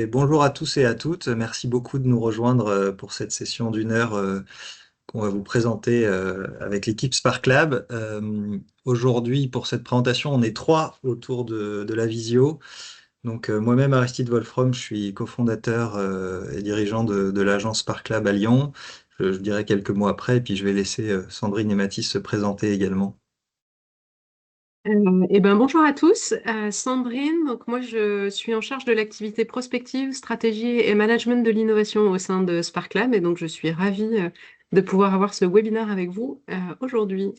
Et bonjour à tous et à toutes. Merci beaucoup de nous rejoindre pour cette session d'une heure qu'on va vous présenter avec l'équipe Spark Lab. Aujourd'hui, pour cette présentation, on est trois autour de la visio. Donc, moi-même, Aristide Wolfrom, je suis cofondateur et dirigeant de l'agence Spark Lab à Lyon. Je dirai quelques mots après, et puis je vais laisser Sandrine et Mathis se présenter également. Bonjour à tous. Sandrine, donc moi je suis en charge de l'activité prospective, stratégie et management de l'innovation au sein de Spark Lab et donc je suis ravie de pouvoir avoir ce webinaire avec vous aujourd'hui.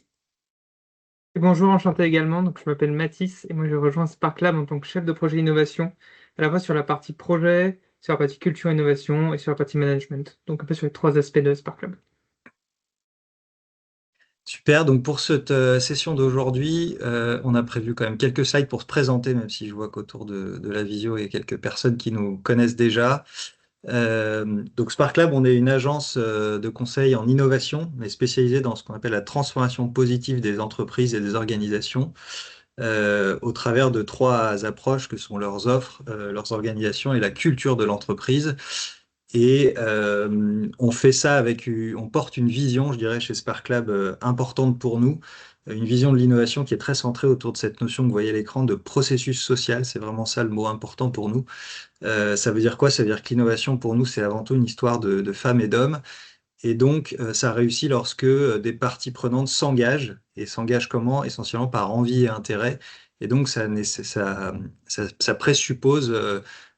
Et bonjour, enchanté également. Donc, je m'appelle Mathis et moi je rejoins Spark Lab en tant que chef de projet innovation, à la fois sur la partie projet, sur la partie culture innovation et sur la partie management. Donc un peu sur les trois aspects de Spark Lab. Super, donc pour cette session d'aujourd'hui, on a prévu quand même quelques slides pour se présenter, même si je vois qu'autour de la visio, il y a quelques personnes qui nous connaissent déjà. Donc Spark Lab, on est une agence de conseil en innovation, mais spécialisée dans ce qu'on appelle la transformation positive des entreprises et des organisations, au travers de trois approches que sont leurs offres, leurs organisations et la culture de l'entreprise. Et on fait ça on porte une vision, je dirais, chez Spark Lab importante pour nous, une vision de l'innovation qui est très centrée autour de cette notion que vous voyez à l'écran de processus social. C'est vraiment ça le mot important pour nous. Ça veut dire quoi? Ça veut dire que l'innovation pour nous, c'est avant tout une histoire de femmes et d'hommes. Et donc, ça réussit lorsque des parties prenantes s'engagent. Et s'engagent comment? Essentiellement par envie et intérêt. Et donc, ça présuppose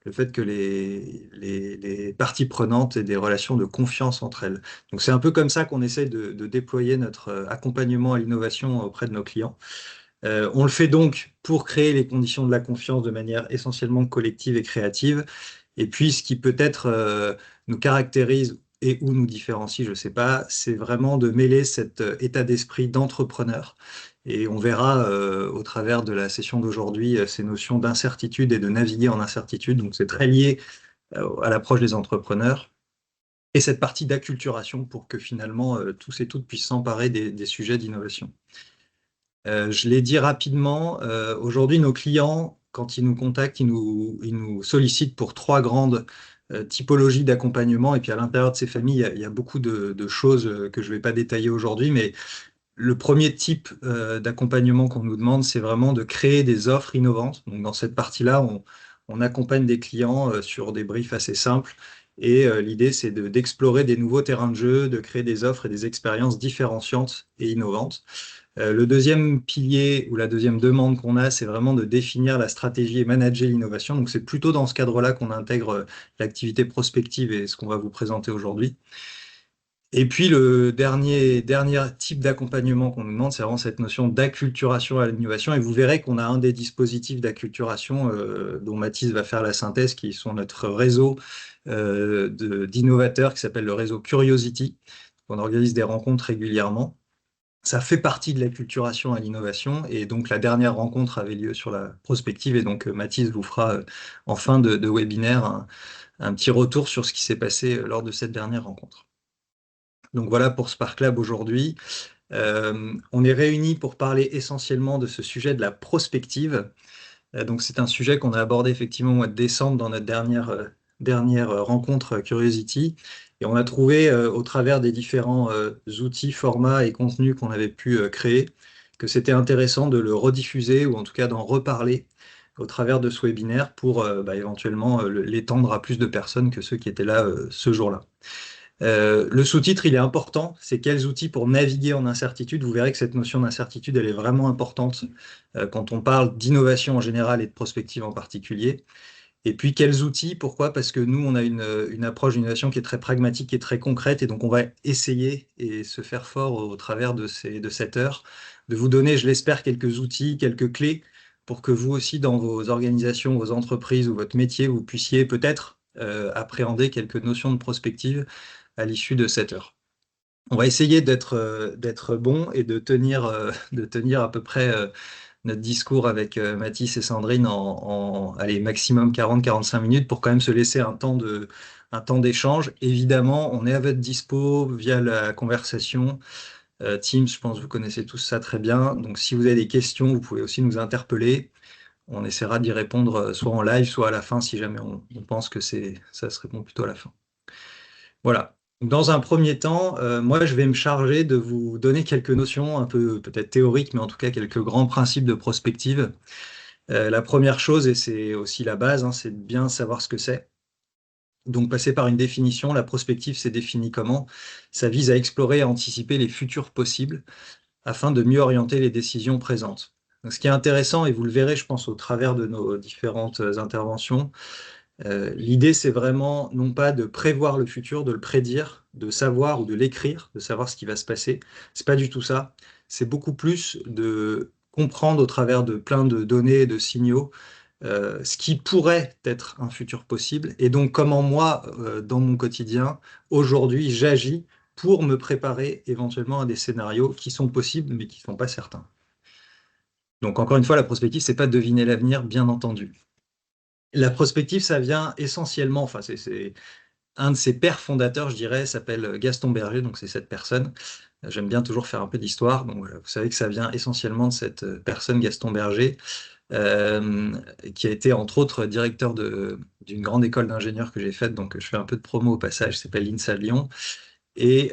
le fait que les parties prenantes aient des relations de confiance entre elles. Donc, c'est un peu comme ça qu'on essaie de déployer notre accompagnement à l'innovation auprès de nos clients. On le fait donc pour créer les conditions de la confiance de manière essentiellement collective et créative. Et puis, ce qui peut-être nous caractérise et ou nous différencie, je ne sais pas, c'est vraiment de mêler cet état d'esprit d'entrepreneur. Et on verra au travers de la session d'aujourd'hui ces notions d'incertitude et de naviguer en incertitude. Donc, c'est très lié à l'approche des entrepreneurs. Et cette partie d'acculturation pour que finalement tous et toutes puissent s'emparer des sujets d'innovation. Je l'ai dit rapidement, aujourd'hui, nos clients, quand ils nous contactent, ils nous sollicitent pour trois grandes typologies d'accompagnement. Et puis à l'intérieur de ces familles, il y a beaucoup de choses que je ne vais pas détailler aujourd'hui. Mais le premier type d'accompagnement qu'on nous demande, c'est vraiment de créer des offres innovantes. Donc dans cette partie-là, on accompagne des clients sur des briefs assez simples. Et l'idée, c'est d'explorer des nouveaux terrains de jeu, de créer des offres et des expériences différenciantes et innovantes. Le deuxième pilier ou la deuxième demande qu'on a, c'est vraiment de définir la stratégie et manager l'innovation. Donc, c'est plutôt dans ce cadre-là qu'on intègre l'activité prospective et ce qu'on va vous présenter aujourd'hui. Et puis, le dernier type d'accompagnement qu'on nous demande, c'est vraiment cette notion d'acculturation à l'innovation. Et vous verrez qu'on a un des dispositifs d'acculturation dont Mathis va faire la synthèse, qui sont notre réseau d'innovateurs qui s'appelle le réseau Curiosity. On organise des rencontres régulièrement. Ça fait partie de l'acculturation à l'innovation. Et donc, la dernière rencontre avait lieu sur la prospective. Et donc, Mathis vous fera, en fin de webinaire, un petit retour sur ce qui s'est passé lors de cette dernière rencontre. Donc, voilà pour Spark Lab aujourd'hui. On est réunis pour parler essentiellement de ce sujet de la prospective. Donc, c'est un sujet qu'on a abordé effectivement au mois de décembre dans notre dernière rencontre Curiosity. Et on a trouvé, au travers des différents outils, formats et contenus qu'on avait pu créer, que c'était intéressant de le rediffuser ou en tout cas d'en reparler au travers de ce webinaire pour éventuellement l'étendre à plus de personnes que ceux qui étaient là ce jour-là. Le sous-titre, il est important, c'est quels outils pour naviguer en incertitude. Vous verrez que cette notion d'incertitude, elle est vraiment importante quand on parle d'innovation en général et de prospective en particulier. Et puis, quels outils? Pourquoi? Parce que nous, on a une approche d'innovation qui est très pragmatique et très concrète, et donc on va essayer et se faire fort au travers de cette heure, de vous donner, je l'espère, quelques outils, quelques clés pour que vous aussi, dans vos organisations, vos entreprises ou votre métier, vous puissiez peut-être appréhender quelques notions de prospective à l'issue de cette heure. On va essayer d'être bon et de tenir à peu près notre discours avec Mathis et Sandrine en allez, maximum 40-45 minutes pour quand même se laisser un temps d'échange. Évidemment, on est à votre dispo via la conversation. Teams, je pense que vous connaissez tous ça très bien. Donc, si vous avez des questions, vous pouvez aussi nous interpeller. On essaiera d'y répondre soit en live, soit à la fin, si jamais on pense que ça se répond plutôt à la fin. Voilà. Dans un premier temps, moi, je vais me charger de vous donner quelques notions un peu peut-être théoriques, mais en tout cas quelques grands principes de prospective. La première chose, et c'est aussi la base, hein, c'est de bien savoir ce que c'est. Donc, passer par une définition, la prospective, c'est défini comment? Ça vise à explorer et à anticiper les futurs possibles afin de mieux orienter les décisions présentes. Donc, ce qui est intéressant, et vous le verrez, je pense, au travers de nos différentes interventions, l'idée, c'est vraiment non pas de prévoir le futur, de le prédire, de savoir ou de l'écrire, de savoir ce qui va se passer. C'est pas du tout ça. C'est beaucoup plus de comprendre au travers de plein de données et de signaux ce qui pourrait être un futur possible et donc comment moi, dans mon quotidien, aujourd'hui, j'agis pour me préparer éventuellement à des scénarios qui sont possibles mais qui ne sont pas certains. Donc encore une fois, la prospective, c'est pas deviner l'avenir, bien entendu. La prospective, ça vient essentiellement, enfin c'est un de ses pères fondateurs, je dirais, s'appelle Gaston Berger, donc c'est cette personne. J'aime bien toujours faire un peu d'histoire, donc vous savez que ça vient essentiellement de cette personne, Gaston Berger, euh, qui a été entre autres directeur d'une grande école d'ingénieurs que j'ai faite, donc je fais un peu de promo au passage, s'appelle l'INSA Lyon. Et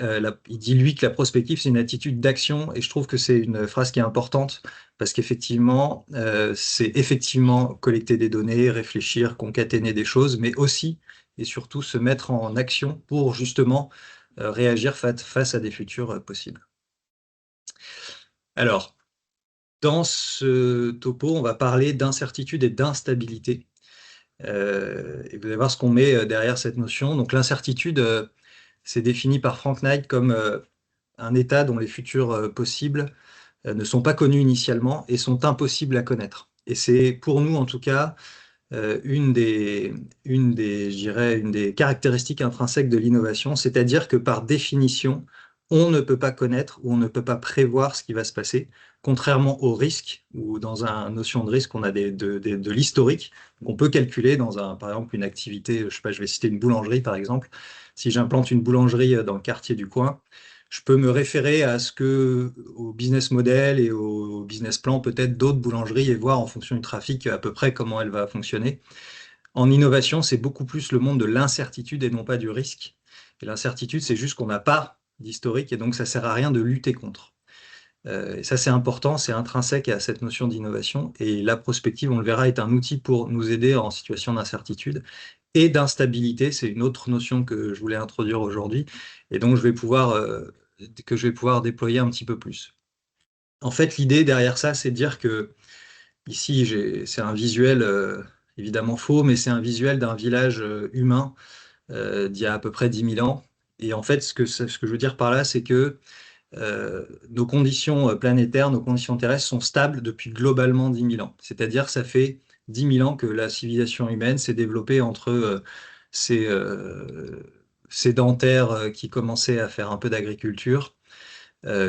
il dit lui que la prospective, c'est une attitude d'action, et je trouve que c'est une phrase qui est importante, parce qu'effectivement, c'est effectivement collecter des données, réfléchir, concaténer des choses, mais aussi et surtout se mettre en action pour justement réagir face à des futurs possibles. Alors, dans ce topo, on va parler d'incertitude et d'instabilité. Et vous allez voir ce qu'on met derrière cette notion. Donc l'incertitude, c'est défini par Frank Knight comme un état dont les futurs possibles ne sont pas connus initialement et sont impossibles à connaître. Et c'est pour nous, en tout cas, je dirais, une des caractéristiques intrinsèques de l'innovation, c'est-à-dire que par définition, on ne peut pas connaître ou on ne peut pas prévoir ce qui va se passer, contrairement au risque, où dans une notion de risque, on a de l'historique, qu'on peut calculer dans par exemple, une activité, je sais pas, je vais citer une boulangerie par exemple. Si j'implante une boulangerie dans le quartier du coin, je peux me référer au business model et au business plan peut-être d'autres boulangeries et voir en fonction du trafic à peu près comment elle va fonctionner. En innovation, c'est beaucoup plus le monde de l'incertitude et non pas du risque. Et l'incertitude, c'est juste qu'on n'a pas d'historique et donc ça sert à rien de lutter contre. Et ça, c'est important, c'est intrinsèque à cette notion d'innovation. Et la prospective, on le verra, est un outil pour nous aider en situation d'incertitude et d'instabilité. C'est une autre notion que je voulais introduire aujourd'hui et donc que je vais pouvoir déployer un petit peu plus. En fait, l'idée derrière ça, c'est de dire que ici, c'est un visuel évidemment faux, mais c'est un visuel d'un village humain d'il y a à peu près 10 000 ans. Et en fait, ce que je veux dire par là, c'est que nos conditions planétaires, nos conditions terrestres sont stables depuis globalement 10 000 ans. C'est-à-dire que ça fait 10 000 ans que la civilisation humaine s'est développée entre ces sédentaires qui commençaient à faire un peu d'agriculture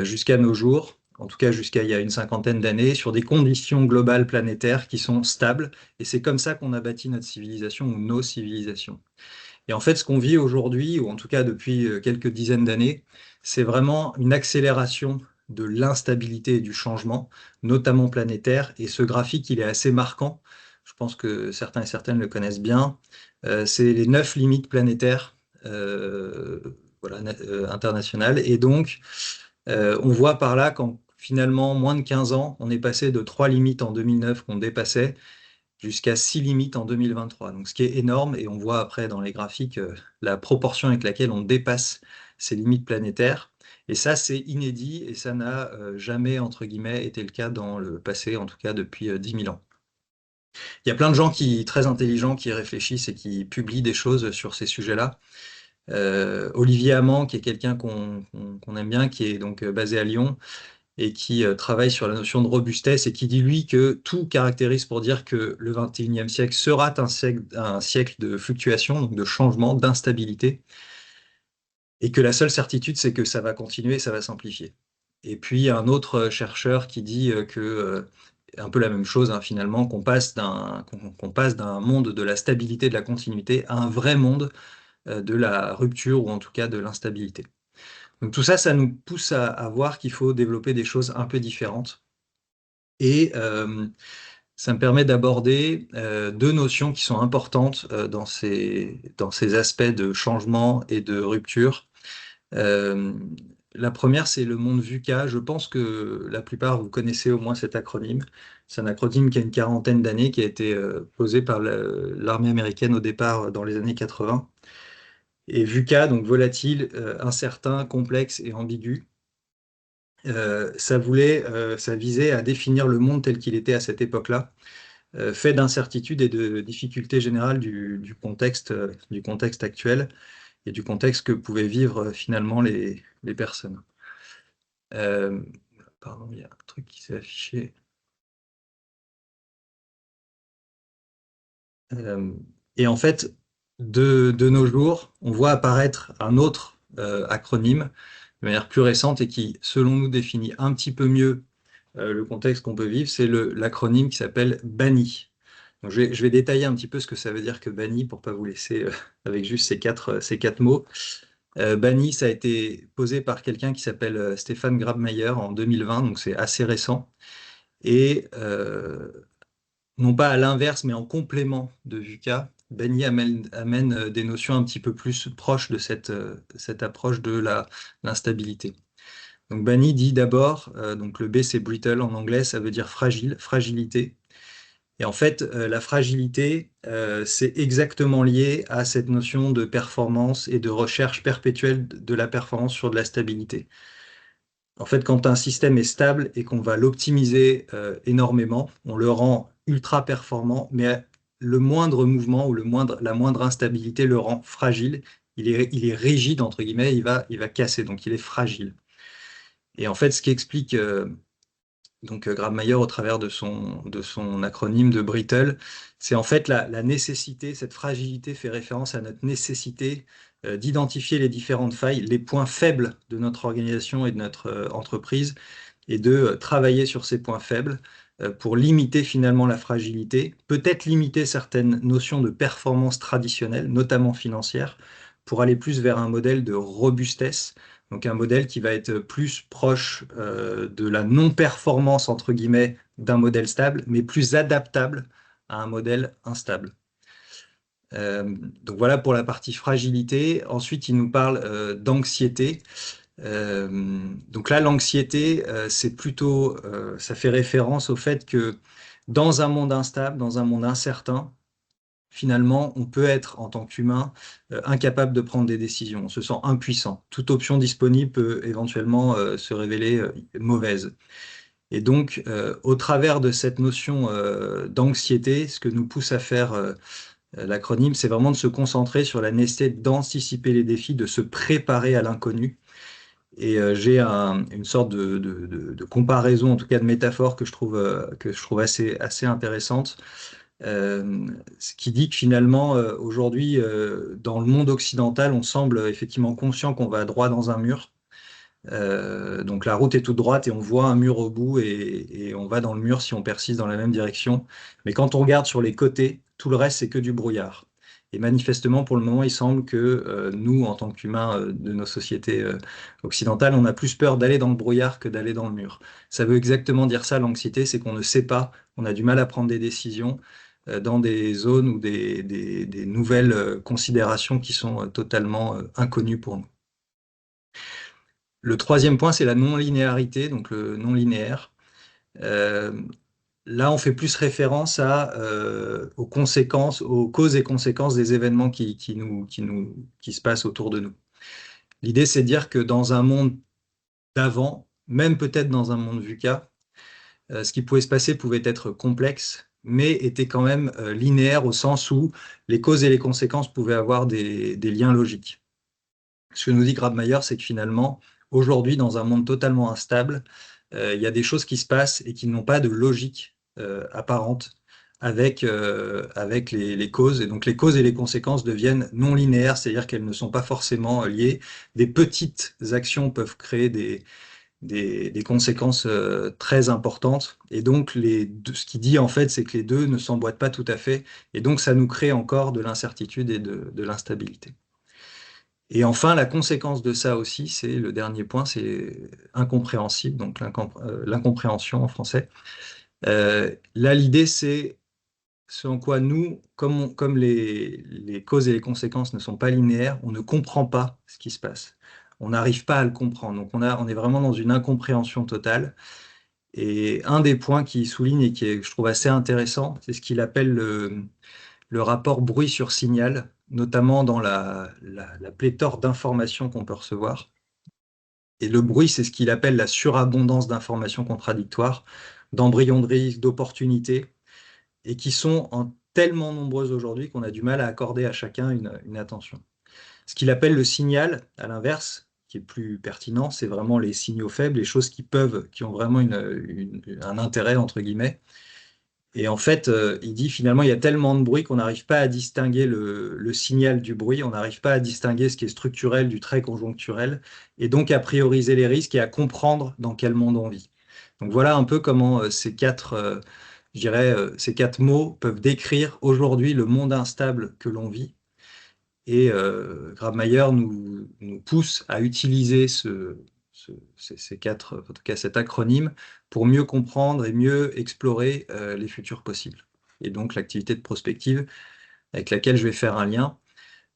jusqu'à nos jours, en tout cas jusqu'à il y a une cinquantaine d'années, sur des conditions globales planétaires qui sont stables. Et c'est comme ça qu'on a bâti notre civilisation ou nos civilisations. Et en fait, ce qu'on vit aujourd'hui, ou en tout cas depuis quelques dizaines d'années, c'est vraiment une accélération de l'instabilité et du changement, notamment planétaire. Et ce graphique, il est assez marquant. Je pense que certains et certaines le connaissent bien. C'est les 9 limites planétaires voilà, internationales. Et donc, on voit par là qu'en finalement moins de 15 ans, on est passé de 3 limites en 2009 qu'on dépassait jusqu'à 6 limites en 2023. Donc, ce qui est énorme, et on voit après dans les graphiques la proportion avec laquelle on dépasse ces limites planétaires. Et ça, c'est inédit et ça n'a jamais, entre guillemets, été le cas dans le passé, en tout cas depuis 10 000 ans. Il y a plein de gens très intelligents qui réfléchissent et qui publient des choses sur ces sujets-là. Olivier Amand, qui est quelqu'un qu'on aime bien, qui est donc basé à Lyon, et qui travaille sur la notion de robustesse et qui dit, lui, que tout caractérise pour dire que le XXIe siècle sera un siècle de fluctuation, donc de changement, d'instabilité, et que la seule certitude, c'est que ça va continuer, ça va s'amplifier. Et puis, il y a un autre chercheur qui dit un peu la même chose, hein, finalement, qu'on passe d'un monde de la stabilité, de la continuité, à un vrai monde de la rupture, ou en tout cas de l'instabilité. Donc tout ça, ça nous pousse à voir qu'il faut développer des choses un peu différentes. Et ça me permet d'aborder deux notions qui sont importantes dans ces aspects de changement et de rupture. Euh, la première, c'est le monde VUCA. Je pense que la plupart, vous connaissez au moins cet acronyme. C'est un acronyme qui a une quarantaine d'années, qui a été posé par l'armée américaine au départ dans les années 80. Et VUCA, donc volatile, incertain, complexe et ambigu. Ça visait à définir le monde tel qu'il était à cette époque-là, fait d'incertitudes et de difficultés générales du contexte actuel et du contexte que pouvaient vivre finalement les personnes. Pardon, il y a un truc qui s'est affiché. Euh, et en fait, de nos jours, on voit apparaître un autre acronyme de manière plus récente et qui, selon nous, définit un petit peu mieux le contexte qu'on peut vivre, c'est l'acronyme qui s'appelle BANI. Donc, je vais détailler un petit peu ce que ça veut dire que BANI pour pas vous laisser avec juste ces quatre mots. BANI, ça a été posé par quelqu'un qui s'appelle Stéphane Grabmaier en 2020, donc c'est assez récent. Et non pas à l'inverse, mais en complément de VUCA, BANI amène des notions un petit peu plus proches de cette approche de l'instabilité. Donc BANI dit d'abord, donc le B c'est brittle en anglais, ça veut dire fragile, fragilité. Et en fait, la fragilité, c'est exactement lié à cette notion de performance et de recherche perpétuelle de la performance sur de la stabilité. En fait, quand un système est stable et qu'on va l'optimiser énormément, on le rend ultra performant, mais le moindre mouvement ou la moindre instabilité le rend fragile. Il est rigide, entre guillemets, il va casser, donc il est fragile. Et en fait, ce qui explique donc Grabmaier au travers de son acronyme de Brittle, c'est en fait la nécessité, cette fragilité fait référence à notre nécessité d'identifier les différentes failles, les points faibles de notre organisation et de notre entreprise, et de travailler sur ces points faibles pour limiter finalement la fragilité, peut-être limiter certaines notions de performance traditionnelle, notamment financière, pour aller plus vers un modèle de robustesse, donc un modèle qui va être plus proche de la non-performance, entre guillemets, d'un modèle stable, mais plus adaptable à un modèle instable. Donc voilà pour la partie fragilité. Ensuite, il nous parle d'anxiété. Donc là, l'anxiété, c'est plutôt, ça fait référence au fait que dans un monde instable, dans un monde incertain, finalement, on peut être, en tant qu'humain, incapable de prendre des décisions. On se sent impuissant. Toute option disponible peut éventuellement se révéler mauvaise. Et donc, au travers de cette notion d'anxiété, ce que nous pousse à faire l'acronyme, c'est vraiment de se concentrer sur la nécessité d'anticiper les défis, de se préparer à l'inconnu. Et j'ai une sorte de comparaison, en tout cas de métaphore que je trouve assez intéressante, ce qui dit que finalement, aujourd'hui, dans le monde occidental, on semble effectivement conscient qu'on va droit dans un mur. Donc la route est toute droite et on voit un mur au bout et on va dans le mur si on persiste dans la même direction. Mais quand on regarde sur les côtés, tout le reste, c'est que du brouillard. Et manifestement, pour le moment, il semble que nous, en tant qu'humains de nos sociétés occidentales, on a plus peur d'aller dans le brouillard que d'aller dans le mur. Ça veut exactement dire ça, l'anxiété, c'est qu'on ne sait pas, on a du mal à prendre des décisions dans des zones ou des nouvelles considérations qui sont totalement inconnues pour nous. Le troisième point, c'est la non-linéarité, donc le non-linéaire. Euh, Là, on fait plus référence aux conséquences, aux causes et conséquences des événements qui se passent autour de nous. L'idée, c'est de dire que dans un monde d'avant, même peut-être dans un monde VUCA, ce qui pouvait se passer pouvait être complexe, mais était quand même linéaire au sens où les causes et les conséquences pouvaient avoir des liens logiques. Ce que nous dit Grabmaier, c'est que finalement, aujourd'hui, dans un monde totalement instable, il y a des choses qui se passent et qui n'ont pas de logique apparente avec les causes. Et donc les causes et les conséquences deviennent non linéaires, c'est-à-dire qu'elles ne sont pas forcément liées. Des petites actions peuvent créer des conséquences très importantes. Et donc ce qu'il dit en fait, c'est que les deux ne s'emboîtent pas tout à fait. Et donc ça nous crée encore de l'incertitude et de l'instabilité. Et enfin, la conséquence de ça aussi, c'est le dernier point, c'est incompréhensible, donc l'incompréhension en français. Là, l'idée, c'est ce en quoi nous, comme les causes et les conséquences ne sont pas linéaires, on ne comprend pas ce qui se passe. On n'arrive pas à le comprendre. Donc on est vraiment dans une incompréhension totale. Et un des points qu'il souligne et qui est, je trouve, assez intéressant, c'est ce qu'il appelle le rapport bruit sur signal, notamment dans la pléthore d'informations qu'on peut recevoir. Et le bruit, c'est ce qu'il appelle la surabondance d'informations contradictoires, d'embryons de risque, d'opportunités, et qui sont tellement nombreuses aujourd'hui qu'on a du mal à accorder à chacun une attention. Ce qu'il appelle le signal, à l'inverse, qui est plus pertinent, c'est vraiment les signaux faibles, les choses qui ont vraiment un intérêt, entre guillemets. Et en fait, il dit finalement, il y a tellement de bruit qu'on n'arrive pas à distinguer le signal du bruit, on n'arrive pas à distinguer ce qui est structurel du très conjoncturel, et donc à prioriser les risques et à comprendre dans quel monde on vit. Donc voilà un peu comment je dirais, ces quatre mots peuvent décrire aujourd'hui le monde instable que l'on vit. Et Grabmaier nous pousse à utiliser ces quatre, en tout cas cet acronyme, pour mieux comprendre et mieux explorer les futurs possibles. Et donc l'activité de prospective avec laquelle je vais faire un lien.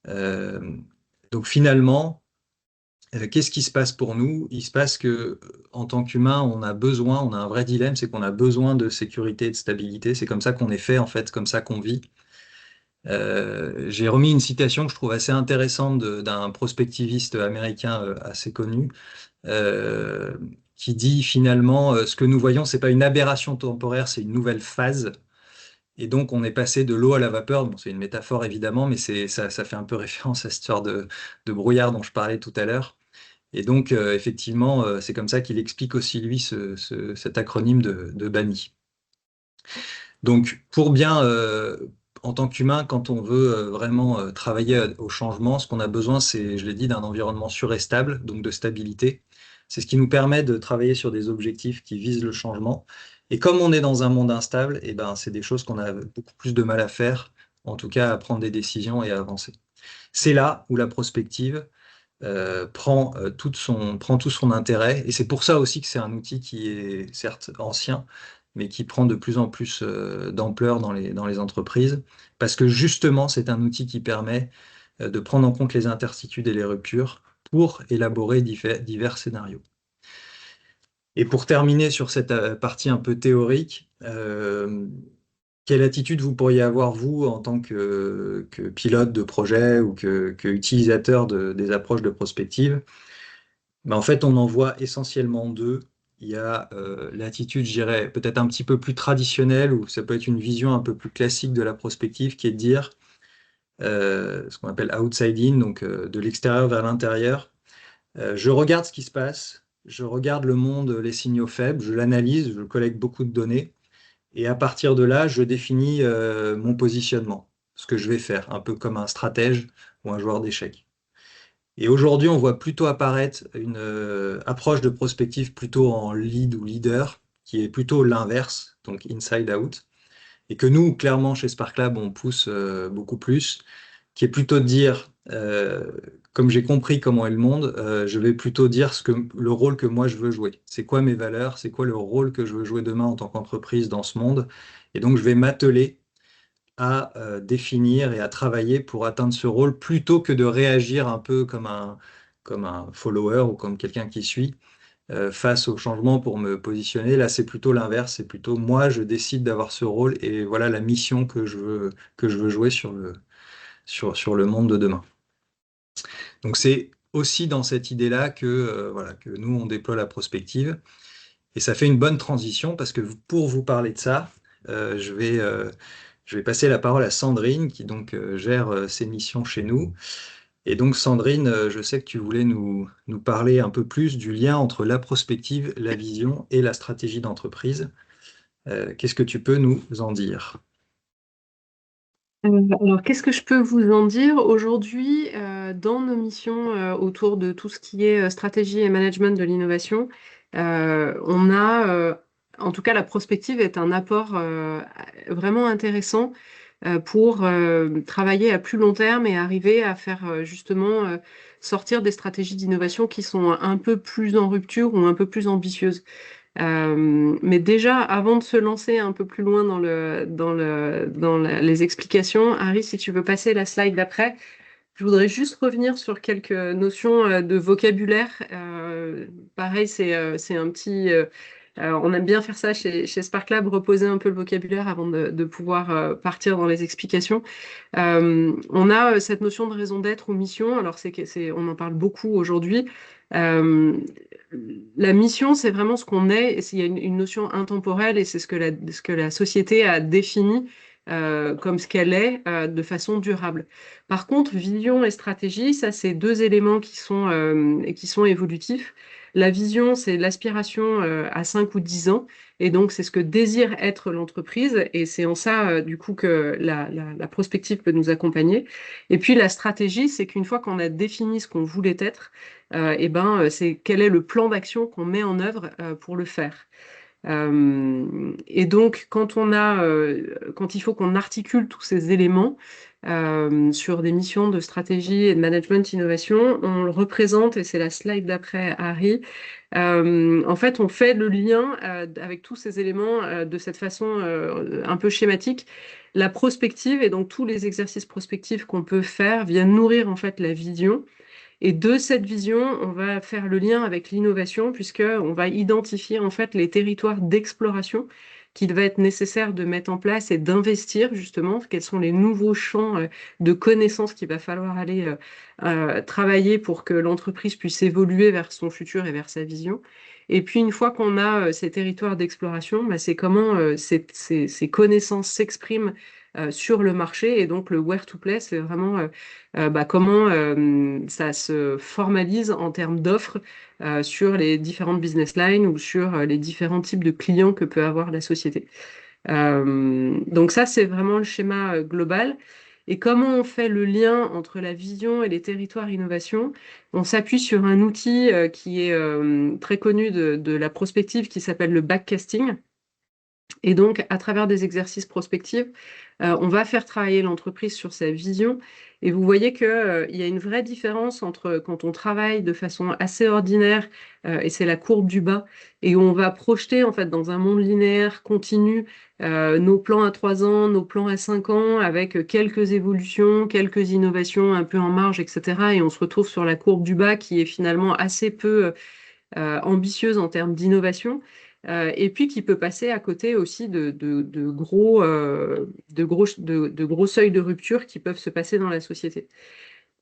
Euh, donc finalement, qu'est-ce qui se passe pour nous? Il se passe que en tant qu'humain, on a un vrai dilemme, c'est qu'on a besoin de sécurité et de stabilité. C'est comme ça qu'on est fait, en fait, comme ça qu'on vit. J'ai remis une citation que je trouve assez intéressante d'un prospectiviste américain assez connu, euh, qui dit finalement ce que nous voyons, c'est pas une aberration temporaire, c'est une nouvelle phase. Et donc on est passé de l'eau à la vapeur. Bon, c'est une métaphore évidemment, mais ça fait un peu référence à cette histoire de brouillard dont je parlais tout à l'heure. Et donc effectivement, c'est comme ça qu'il explique aussi lui cet acronyme de BANI. Donc, en tant qu'humain, quand on veut vraiment travailler au changement, ce qu'on a besoin, c'est, je l'ai dit, d'un environnement sûr et stable, donc de stabilité. C'est ce qui nous permet de travailler sur des objectifs qui visent le changement. Et comme on est dans un monde instable, eh ben, c'est des choses qu'on a beaucoup plus de mal à faire, en tout cas à prendre des décisions et à avancer. C'est là où la prospective prend tout son intérêt. Et c'est pour ça aussi que c'est un outil qui est certes ancien, mais qui prend de plus en plus d'ampleur dans les entreprises, parce que justement, c'est un outil qui permet de prendre en compte les intertitudes et les ruptures pour élaborer divers scénarios. Et pour terminer sur cette partie un peu théorique, quelle attitude vous pourriez avoir, vous, en tant que pilote de projet ou que utilisateur des approches de prospective? Ben, en fait, on en voit essentiellement deux. Il y a l'attitude, je dirais, peut-être un petit peu plus traditionnelle, ou ça peut être une vision un peu plus classique de la prospective, qui est de dire ce qu'on appelle outside-in, donc de l'extérieur vers l'intérieur. Je regarde ce qui se passe, je regarde le monde, les signaux faibles, je l'analyse, je collecte beaucoup de données, et à partir de là, je définis mon positionnement, ce que je vais faire, un peu comme un stratège ou un joueur d'échecs. Et aujourd'hui, on voit plutôt apparaître une approche de prospective plutôt en lead ou leader, qui est plutôt l'inverse, donc inside out, et que nous, clairement, chez Spark Lab, on pousse beaucoup plus, qui est plutôt de dire, comme j'ai compris comment est le monde, je vais plutôt dire le rôle que moi je veux jouer. C'est quoi mes valeurs, c'est quoi le rôle que je veux jouer demain en tant qu'entreprise dans ce monde. Et donc, je vais m'atteler à définir et à travailler pour atteindre ce rôle plutôt que de réagir un peu comme un follower ou comme quelqu'un qui suit face au changement pour me positionner. Là, c'est plutôt l'inverse, c'est plutôt moi, je décide d'avoir ce rôle et voilà la mission que je veux jouer sur le monde de demain. Donc c'est aussi dans cette idée-là voilà, que nous, on déploie la prospective. Et ça fait une bonne transition parce que pour vous parler de ça, je vais passer la parole à Sandrine qui donc gère ces missions chez nous. Et donc Sandrine, je sais que tu voulais nous parler un peu plus du lien entre la prospective, la vision et la stratégie d'entreprise. Qu'est-ce que tu peux nous en dire? Alors, qu'est-ce que je peux vous en dire aujourd'hui dans nos missions autour de tout ce qui est stratégie et management de l'innovation? On a, en tout cas, la prospective est un apport vraiment intéressant pour travailler à plus long terme et arriver à faire justement sortir des stratégies d'innovation qui sont un peu plus en rupture ou un peu plus ambitieuses. Mais déjà, avant de se lancer un peu plus loin les explications, Harry, si tu veux passer la slide d'après, je voudrais juste revenir sur quelques notions de vocabulaire. Pareil, c'est un petit. On aime bien faire ça chez Spark Lab, reposer un peu le vocabulaire avant de pouvoir partir dans les explications. On a cette notion de raison d'être ou mission. Alors, on en parle beaucoup aujourd'hui. Euh, la mission, c'est vraiment ce qu'on est. Et il y a une notion intemporelle et c'est ce que la société a défini comme ce qu'elle est de façon durable. Par contre, vision et stratégie, ça, c'est deux éléments qui sont évolutifs. La vision, c'est l'aspiration à 5 ou 10 ans. Et donc, c'est ce que désire être l'entreprise. Et c'est en ça, du coup, que la prospective peut nous accompagner. Et puis, la stratégie, c'est qu'une fois qu'on a défini ce qu'on voulait être, c'est quel est le plan d'action qu'on met en œuvre pour le faire. Et donc, quand il faut qu'on articule tous ces éléments sur des missions de stratégie et de management innovation, on le représente, et c'est la slide d'après Harry. En fait, on fait le lien avec tous ces éléments de cette façon un peu schématique. La prospective et donc tous les exercices prospectifs qu'on peut faire viennent nourrir en fait la vision. Et de cette vision, on va faire le lien avec l'innovation, puisqu'on va identifier en fait les territoires d'exploration qu'il va être nécessaire de mettre en place et d'investir justement, quels sont les nouveaux champs de connaissances qu'il va falloir aller travailler pour que l'entreprise puisse évoluer vers son futur et vers sa vision. Et puis une fois qu'on a ces territoires d'exploration, c'est comment ces connaissances s'expriment sur le marché. Et donc le where to play, c'est vraiment comment ça se formalise en termes d'offres sur les différentes business lines ou sur les différents types de clients que peut avoir la société. Donc ça, c'est vraiment le schéma global. Et comment on fait le lien entre la vision et les territoires innovation? On s'appuie sur un outil qui est très connu de la prospective qui s'appelle le backcasting. Et donc, à travers des exercices prospectifs, on va faire travailler l'entreprise sur sa vision. Et vous voyez qu'il y a une vraie différence entre quand on travaille de façon assez ordinaire, et c'est la courbe du bas, et où on va projeter en fait dans un monde linéaire continu nos plans à 3 ans, nos plans à 5 ans, avec quelques évolutions, quelques innovations un peu en marge, etc. Et on se retrouve sur la courbe du bas qui est finalement assez peu ambitieuse en termes d'innovation, et puis qui peut passer à côté aussi de gros seuils de rupture qui peuvent se passer dans la société.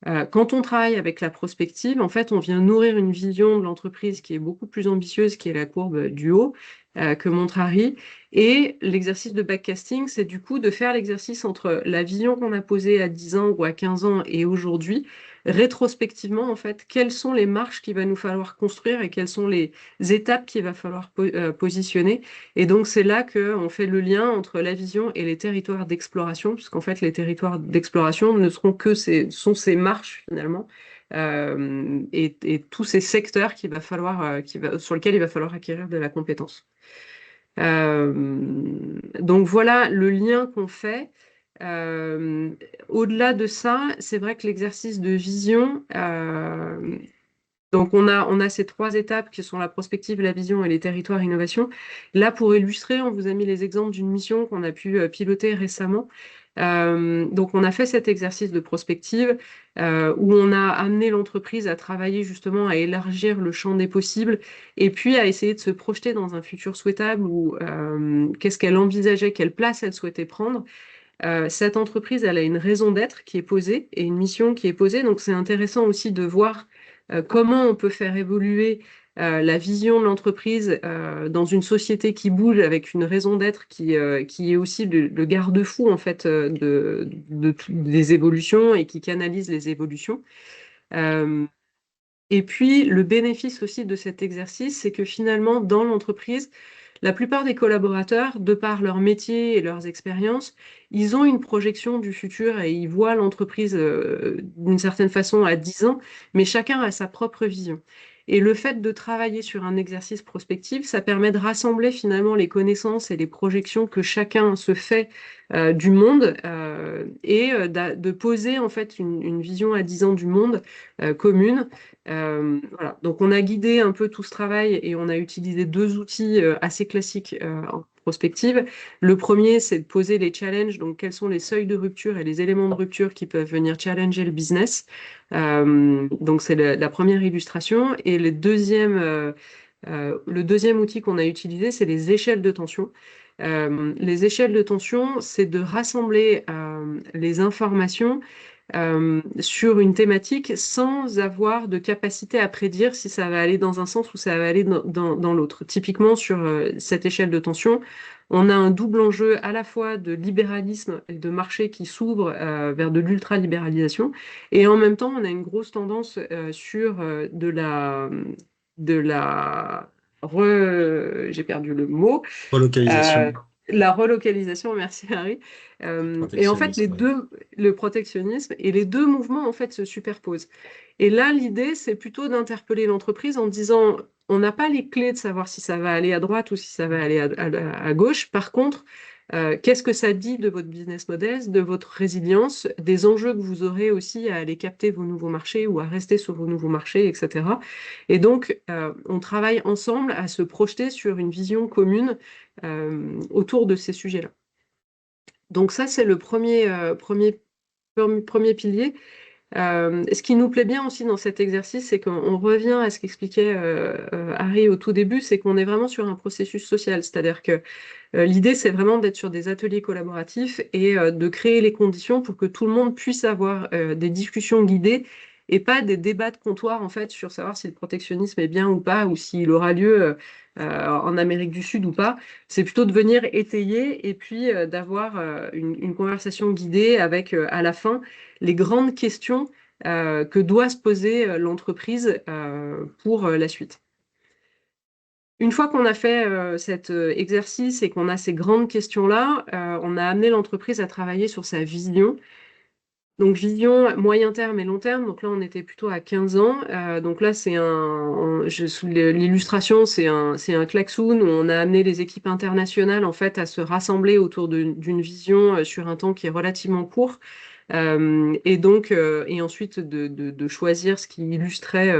Quand on travaille avec la prospective, en fait, on vient nourrir une vision de l'entreprise qui est beaucoup plus ambitieuse, qui est la courbe du haut, que montre Harry. Et l'exercice de backcasting, c'est du coup de faire l'exercice entre la vision qu'on a posée à 10 ans ou à 15 ans et aujourd'hui, rétrospectivement, en fait, quelles sont les marches qu'il va nous falloir construire et quelles sont les étapes qu'il va falloir positionner. Et donc, c'est là qu'on fait le lien entre la vision et les territoires d'exploration, puisqu'en fait, les territoires d'exploration ne seront que sont ces marches, finalement, et tous ces secteurs sur lesquels il va falloir acquérir de la compétence. Donc voilà le lien qu'on fait. Euh, Au-delà de ça, c'est vrai que l'exercice de vision, donc on a ces trois étapes qui sont la prospective, la vision et les territoires innovation. Là, pour illustrer, on vous a mis les exemples d'une mission qu'on a pu piloter récemment. Donc on a fait cet exercice de prospective où on a amené l'entreprise à travailler justement à élargir le champ des possibles et puis à essayer de se projeter dans un futur souhaitable ou qu'est-ce qu'elle envisageait, quelle place elle souhaitait prendre. Cette entreprise, elle a une raison d'être qui est posée et une mission qui est posée. Donc, c'est intéressant aussi de voir comment on peut faire évoluer la vision de l'entreprise dans une société qui bouge avec une raison d'être qui est aussi le garde-fou en fait des évolutions et qui canalise les évolutions. Euh, et puis, le bénéfice aussi de cet exercice, c'est que finalement, dans l'entreprise, la plupart des collaborateurs, de par leur métier et leurs expériences, ils ont une projection du futur et ils voient l'entreprise d'une certaine façon à 10 ans, mais chacun a sa propre vision. Et le fait de travailler sur un exercice prospectif, ça permet de rassembler finalement les connaissances et les projections que chacun se fait du monde et de poser en fait une vision à 10 ans du monde commune. Voilà. Donc on a guidé un peu tout ce travail et on a utilisé deux outils assez classiques en prospective. Le premier, c'est de poser les challenges, donc quels sont les seuils de rupture et les éléments de rupture qui peuvent venir challenger le business. Donc c'est la première illustration. Et le deuxième outil qu'on a utilisé, c'est les échelles de tension. Les échelles de tension, c'est de rassembler les informations sur une thématique sans avoir de capacité à prédire si ça va aller dans un sens ou ça va aller dans l'autre. Typiquement, sur cette échelle de tension, on a un double enjeu à la fois de libéralisme et de marché qui s'ouvre vers de l'ultralibéralisation, et en même temps, on a une grosse tendance sur j'ai perdu le mot, Relocalisation, euh, la relocalisation, merci Harry. Et en fait, protectionnisme, oui. le protectionnisme et les deux mouvements en fait se superposent. Et là, l'idée, c'est plutôt d'interpeller l'entreprise en disant, on n'a pas les clés de savoir si ça va aller à droite ou si ça va aller à gauche. Par contre, qu'est-ce que ça dit de votre business model, de votre résilience, des enjeux que vous aurez aussi à aller capter vos nouveaux marchés ou à rester sur vos nouveaux marchés, etc. Et donc, on travaille ensemble à se projeter sur une vision commune autour de ces sujets-là. Donc ça, c'est le premier pilier. Ce qui nous plaît bien aussi dans cet exercice, c'est qu'on revient à ce qu'expliquait Harry au tout début, c'est qu'on est vraiment sur un processus social. C'est-à-dire que l'idée, c'est vraiment d'être sur des ateliers collaboratifs et de créer les conditions pour que tout le monde puisse avoir des discussions guidées et pas des débats de comptoir en fait sur savoir si le protectionnisme est bien ou pas ou s'il aura lieu en Amérique du Sud ou pas. C'est plutôt de venir étayer et puis d'avoir une conversation guidée avec à la fin les grandes questions que doit se poser l'entreprise pour la suite. Une fois qu'on a fait cet exercice et qu'on a ces grandes questions-là, on a amené l'entreprise à travailler sur sa vision. Donc vision moyen terme et long terme. Donc là, on était plutôt à 15 ans. Donc là, sous l'illustration, c'est un klaxoon où on a amené les équipes internationales en fait à se rassembler autour d'une vision sur un temps qui est relativement court. Et donc, et ensuite de choisir ce qui illustrait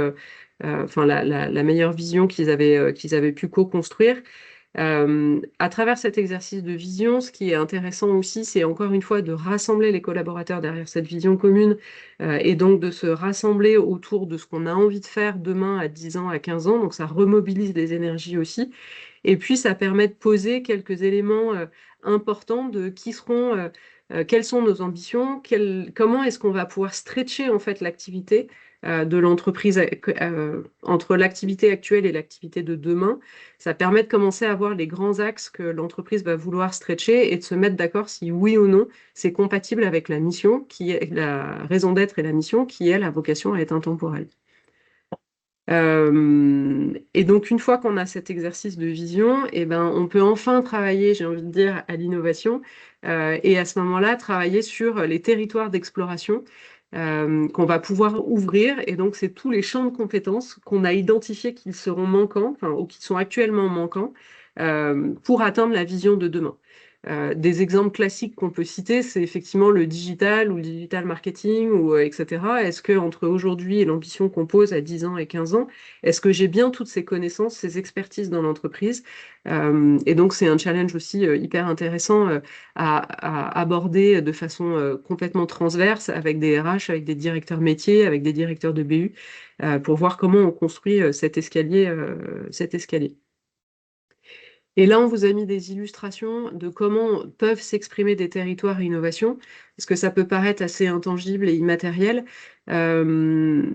enfin, la meilleure vision qu'ils avaient pu co-construire. À travers cet exercice de vision, ce qui est intéressant aussi, c'est encore une fois de rassembler les collaborateurs derrière cette vision commune et donc de se rassembler autour de ce qu'on a envie de faire demain à 10 ans, à 15 ans. Donc ça remobilise des énergies aussi. Et puis ça permet de poser quelques éléments importants de quelles sont nos ambitions, comment est-ce qu'on va pouvoir stretcher en fait l'activité de l'entreprise entre l'activité actuelle et l'activité de demain. Ça permet de commencer à voir les grands axes que l'entreprise va vouloir stretcher et de se mettre d'accord si oui ou non c'est compatible avec la mission, qui est la raison d'être et la mission, qui est la vocation à être intemporelle. Et donc, une fois qu'on a cet exercice de vision, eh ben, on peut enfin travailler, j'ai envie de dire, à l'innovation et à ce moment-là, travailler sur les territoires d'exploration qu'on va pouvoir ouvrir. Et donc, c'est tous les champs de compétences qu'on a identifiés qu'ils seront manquants, enfin, ou qui sont actuellement manquants pour atteindre la vision de demain. Des exemples classiques qu'on peut citer, c'est effectivement le digital ou le digital marketing, ou, etc. Est-ce que entre aujourd'hui et l'ambition qu'on pose à 10 ans et 15 ans, est-ce que j'ai bien toutes ces connaissances, ces expertises dans l'entreprise? Et donc, c'est un challenge aussi hyper intéressant à aborder de façon complètement transverse avec des RH, avec des directeurs métiers, avec des directeurs de BU, pour voir comment on construit cet escalier, cet escalier. Et là, on vous a mis des illustrations de comment peuvent s'exprimer des territoires innovation, parce que ça peut paraître assez intangible et immatériel. En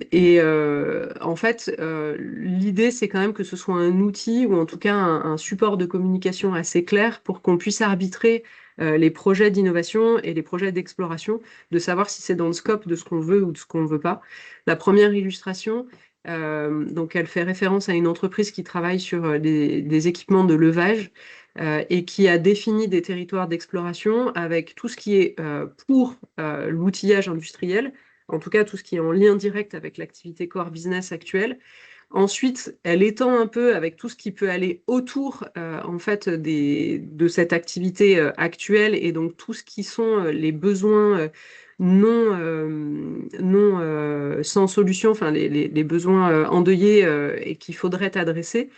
fait, l'idée, c'est quand même que ce soit un outil ou en tout cas un support de communication assez clair pour qu'on puisse arbitrer les projets d'innovation et les projets d'exploration, de savoir si c'est dans le scope de ce qu'on veut ou de ce qu'on ne veut pas. La première illustration, donc, elle fait référence à une entreprise qui travaille sur des équipements de levage et qui a défini des territoires d'exploration avec tout ce qui est pour l'outillage industriel, en tout cas tout ce qui est en lien direct avec l'activité core business actuelle, Ensuite, elle étend un peu avec tout ce qui peut aller autour en fait de cette activité actuelle et donc tout ce qui sont les besoins non sans solution, enfin les besoins endeuillés et qu'il faudrait adresser.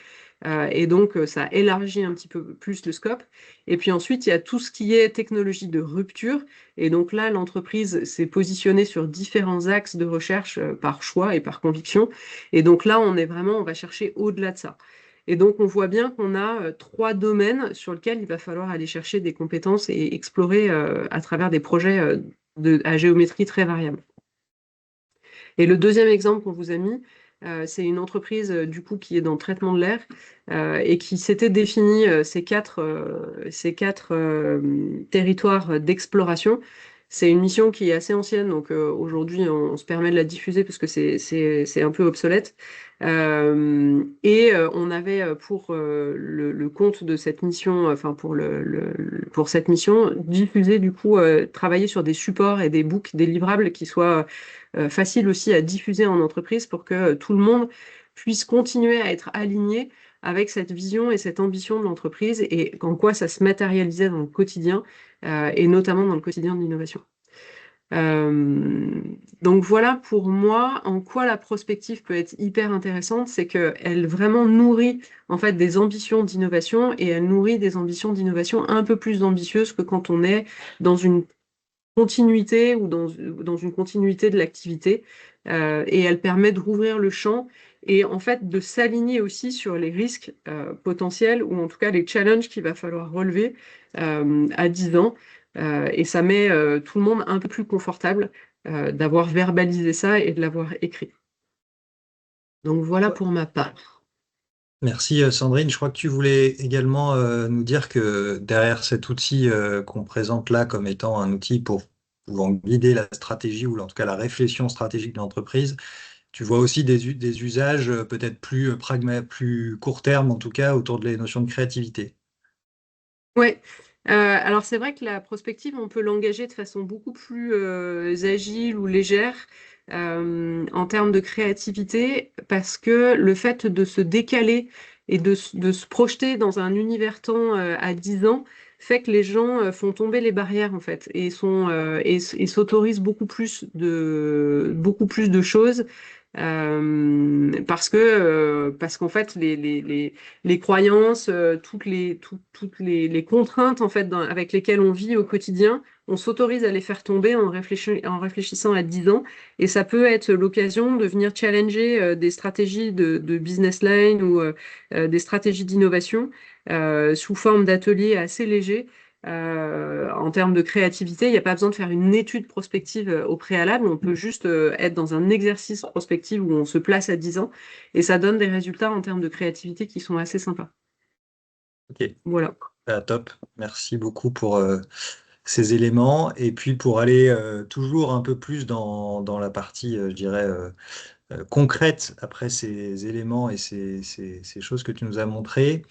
Et donc, ça élargit un petit peu plus le scope. Et puis ensuite, il y a tout ce qui est technologie de rupture. Et donc là, l'entreprise s'est positionnée sur différents axes de recherche par choix et par conviction. Et donc là, on va chercher au-delà de ça. Et donc, on voit bien qu'on a trois domaines sur lesquels il va falloir aller chercher des compétences et explorer à travers des projets à géométrie très variable. Et le deuxième exemple qu'on vous a mis, c'est une entreprise du coup qui est dans le traitement de l'air et qui s'était défini ces quatre territoires d'exploration. C'est une mission qui est assez ancienne, donc aujourd'hui on se permet de la diffuser parce que c'est un peu obsolète. On avait pour le compte de cette mission, enfin pour cette mission, diffusé du coup travailler sur des supports et des books, des livrables qui soient facile aussi à diffuser en entreprise pour que tout le monde puisse continuer à être aligné avec cette vision et cette ambition de l'entreprise et en quoi ça se matérialisait dans le quotidien et notamment dans le quotidien de l'innovation. Donc voilà pour moi en quoi la prospective peut être hyper intéressante, c'est qu'elle vraiment nourrit en fait des ambitions d'innovation et elle nourrit des ambitions d'innovation un peu plus ambitieuses que quand on est dans une continuité ou dans une continuité de l'activité. Et elle permet de rouvrir le champ et en fait de s'aligner aussi sur les risques potentiels ou en tout cas les challenges qu'il va falloir relever à 10 ans. Et ça met tout le monde un peu plus confortable d'avoir verbalisé ça et de l'avoir écrit. Donc voilà pour ma part. Merci Sandrine. Je crois que tu voulais également nous dire que derrière cet outil qu'on présente là comme étant un outil pour pouvant guider la stratégie ou en tout cas la réflexion stratégique de l'entreprise, tu vois aussi des usages peut-être plus plus court terme en tout cas autour de les notions de créativité. Ouais. Alors c'est vrai que la prospective, on peut l'engager de façon beaucoup plus agile ou légère en termes de créativité, parce que le fait de se décaler et de se projeter dans un univers temps à 10 ans fait que les gens font tomber les barrières en fait et s'autorisent beaucoup plus de choses. Parce qu'en fait les croyances, toutes les contraintes en fait avec lesquelles on vit au quotidien, on s'autorise à les faire tomber en réfléchissant à 10 ans, et ça peut être l'occasion de venir challenger des stratégies de business line ou des stratégies d'innovation sous forme d'ateliers assez légers. En termes de créativité, il n'y a pas besoin de faire une étude prospective au préalable, on peut juste être dans un exercice prospectif où on se place à 10 ans et ça donne des résultats en termes de créativité qui sont assez sympas. Ok, Voilà. top. Merci beaucoup pour ces éléments. Et puis pour aller toujours un peu plus dans la partie, je dirais, concrète après ces éléments et ces choses que tu nous as montrées.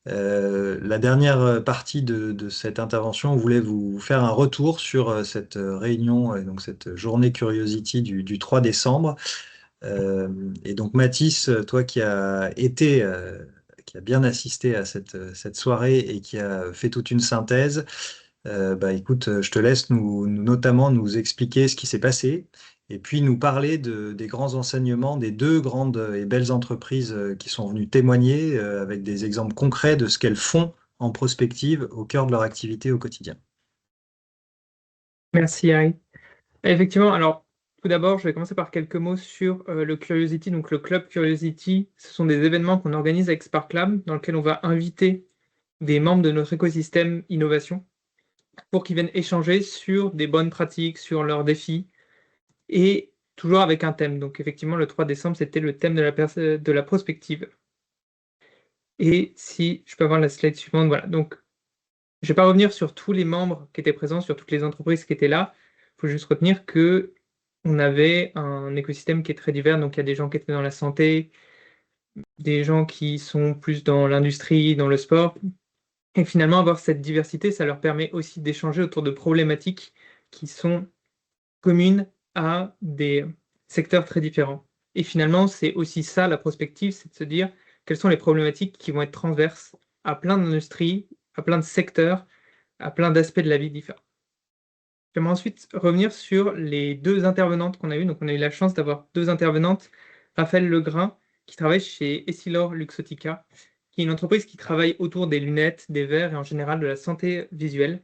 La dernière partie de cette intervention, on voulait vous faire un retour sur cette réunion, donc cette journée Curiosity du 3 décembre. Et donc Mathis, toi qui a bien assisté à cette soirée et qui a fait toute une synthèse, bah écoute, je te laisse notamment nous expliquer ce qui s'est passé et puis nous parler des grands enseignements des deux grandes et belles entreprises qui sont venues témoigner avec des exemples concrets de ce qu'elles font en prospective au cœur de leur activité au quotidien. Merci, Harry. Effectivement, alors tout d'abord, je vais commencer par quelques mots sur le Curiosity. Donc le Club Curiosity, ce sont des événements qu'on organise avec Spark Lab, dans lesquels on va inviter des membres de notre écosystème innovation pour qu'ils viennent échanger sur des bonnes pratiques, sur leurs défis, et toujours avec un thème. Donc effectivement, le 3 décembre, c'était le thème de la prospective. Et si je peux avoir la slide suivante, voilà. Donc je ne vais pas revenir sur tous les membres qui étaient présents, sur toutes les entreprises qui étaient là. Il faut juste retenir que on avait un écosystème qui est très divers. Donc il y a des gens qui étaient dans la santé, des gens qui sont plus dans l'industrie, dans le sport. Et finalement, avoir cette diversité, ça leur permet aussi d'échanger autour de problématiques qui sont communes à des secteurs très différents. Et finalement, c'est aussi ça la prospective, c'est de se dire quelles sont les problématiques qui vont être transverses à plein d'industries, à plein de secteurs, à plein d'aspects de la vie différents. J'aimerais ensuite revenir sur les deux intervenantes qu'on a eues. Donc, on a eu la chance d'avoir deux intervenantes, Raphaël Legrain, qui travaille chez Essilor Luxottica, qui est une entreprise qui travaille autour des lunettes, des verres et en général de la santé visuelle,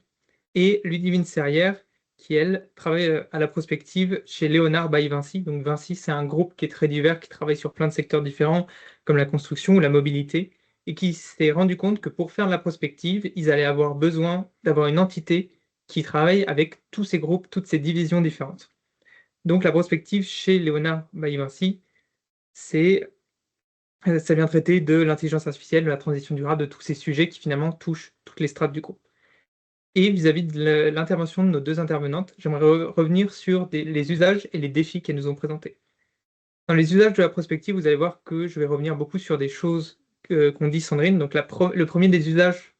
et Ludivine Serrière, qui, elle, travaille à la prospective chez Léonard by Vinci. Donc, Vinci, c'est un groupe qui est très divers, qui travaille sur plein de secteurs différents, comme la construction ou la mobilité, et qui s'est rendu compte que pour faire de la prospective, ils allaient avoir besoin d'avoir une entité qui travaille avec tous ces groupes, toutes ces divisions différentes. Donc, la prospective chez Léonard by Vinci, ça vient traiter de l'intelligence artificielle, de la transition durable, de tous ces sujets qui finalement touchent toutes les strates du groupe. Et vis-à-vis de l'intervention de nos deux intervenantes, j'aimerais revenir sur les usages et les défis qu'elles nous ont présentés. Dans les usages de la prospective, vous allez voir que je vais revenir beaucoup sur des choses qu'ont dit Sandrine. Donc le premier des usages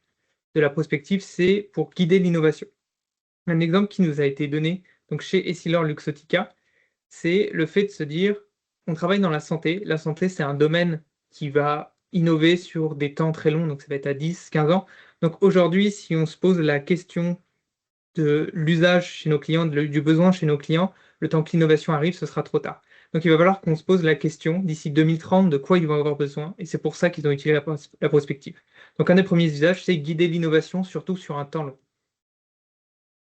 de la prospective, c'est pour guider l'innovation. Un exemple qui nous a été donné donc chez Essilor Luxottica, c'est le fait de se dire, on travaille dans la santé. La santé, c'est un domaine qui va innover sur des temps très longs, donc ça va être à 10, 15 ans. Donc aujourd'hui, si on se pose la question de l'usage chez nos clients, du besoin chez nos clients, le temps que l'innovation arrive, ce sera trop tard. Donc il va falloir qu'on se pose la question d'ici 2030 de quoi ils vont avoir besoin, et c'est pour ça qu'ils ont utilisé la prospective. Donc un des premiers usages, c'est guider l'innovation, surtout sur un temps long.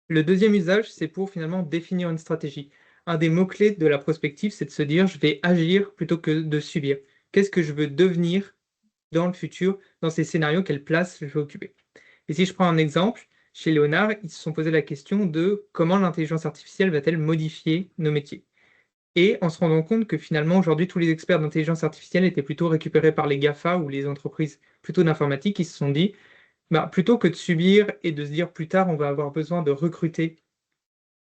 Le deuxième usage, c'est pour finalement définir une stratégie. Un des mots-clés de la prospective, c'est de se dire, je vais agir plutôt que de subir. Qu'est-ce que je veux devenir dans le futur, dans ces scénarios, quelle place je vais occuper? Et si je prends un exemple, chez Léonard, ils se sont posé la question de comment l'intelligence artificielle va-t-elle modifier nos métiers? Et en se rendant compte que finalement, aujourd'hui, tous les experts d'intelligence artificielle étaient plutôt récupérés par les GAFA ou les entreprises plutôt d'informatique, ils se sont dit, bah, plutôt que de subir et de se dire plus tard, on va avoir besoin de recruter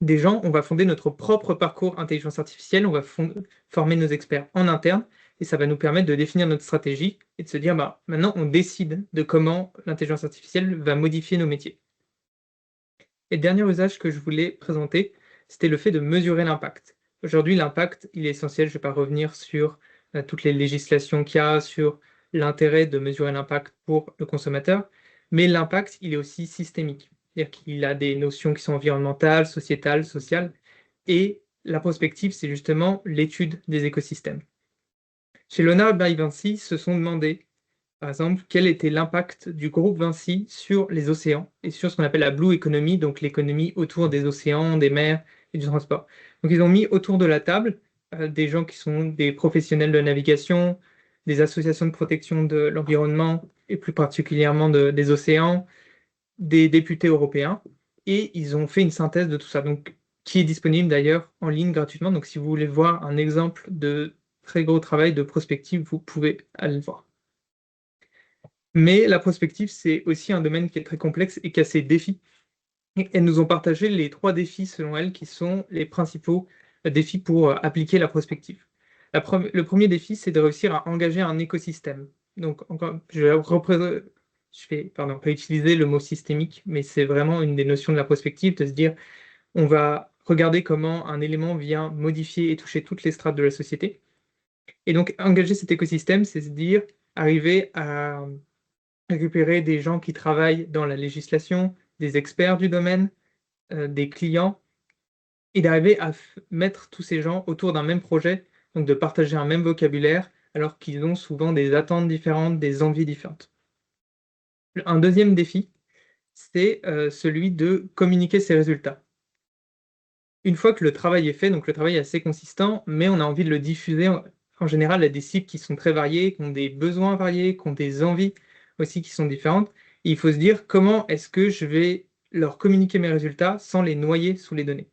des gens, on va fonder notre propre parcours intelligence artificielle, on va former nos experts en interne, et ça va nous permettre de définir notre stratégie et de se dire, bah, maintenant, on décide de comment l'intelligence artificielle va modifier nos métiers. Et le dernier usage que je voulais présenter, c'était le fait de mesurer l'impact. Aujourd'hui, l'impact, il est essentiel. Je ne vais pas revenir sur toutes les législations qu'il y a, sur l'intérêt de mesurer l'impact pour le consommateur, mais l'impact, il est aussi systémique. C'est-à-dire qu'il a des notions qui sont environnementales, sociétales, sociales, et la prospective, c'est justement l'étude des écosystèmes. Chez Léonard by Vinci, se sont demandé par exemple, quel était l'impact du groupe Vinci sur les océans et sur ce qu'on appelle la Blue Economy, donc l'économie autour des océans, des mers et du transport. Donc ils ont mis autour de la table des gens qui sont des professionnels de navigation, des associations de protection de l'environnement et plus particulièrement des océans, des députés européens, et ils ont fait une synthèse de tout ça, donc qui est disponible d'ailleurs en ligne gratuitement. Donc si vous voulez voir un exemple de très gros travail de prospective, vous pouvez aller le voir. Mais la prospective, c'est aussi un domaine qui est très complexe et qui a ses défis. Et elles nous ont partagé les 3 défis, selon elles, qui sont les principaux défis pour appliquer la prospective. Le premier défi, c'est de réussir à engager un écosystème. Donc, encore, je vais pas utiliser le mot systémique, mais c'est vraiment une des notions de la prospective, de se dire, on va regarder comment un élément vient modifier et toucher toutes les strates de la société. Et donc, engager cet écosystème, c'est se dire, arriver à récupérer des gens qui travaillent dans la législation, des experts du domaine, des clients, et d'arriver à mettre tous ces gens autour d'un même projet, donc de partager un même vocabulaire, alors qu'ils ont souvent des attentes différentes, des envies différentes. Un deuxième défi, c'est celui de communiquer ses résultats. Une fois que le travail est fait, donc le travail est assez consistant, mais on a envie de le diffuser en général à des cibles qui sont très variées, qui ont des besoins variés, qui ont des envies aussi qui sont différentes. Et il faut se dire comment est-ce que je vais leur communiquer mes résultats sans les noyer sous les données.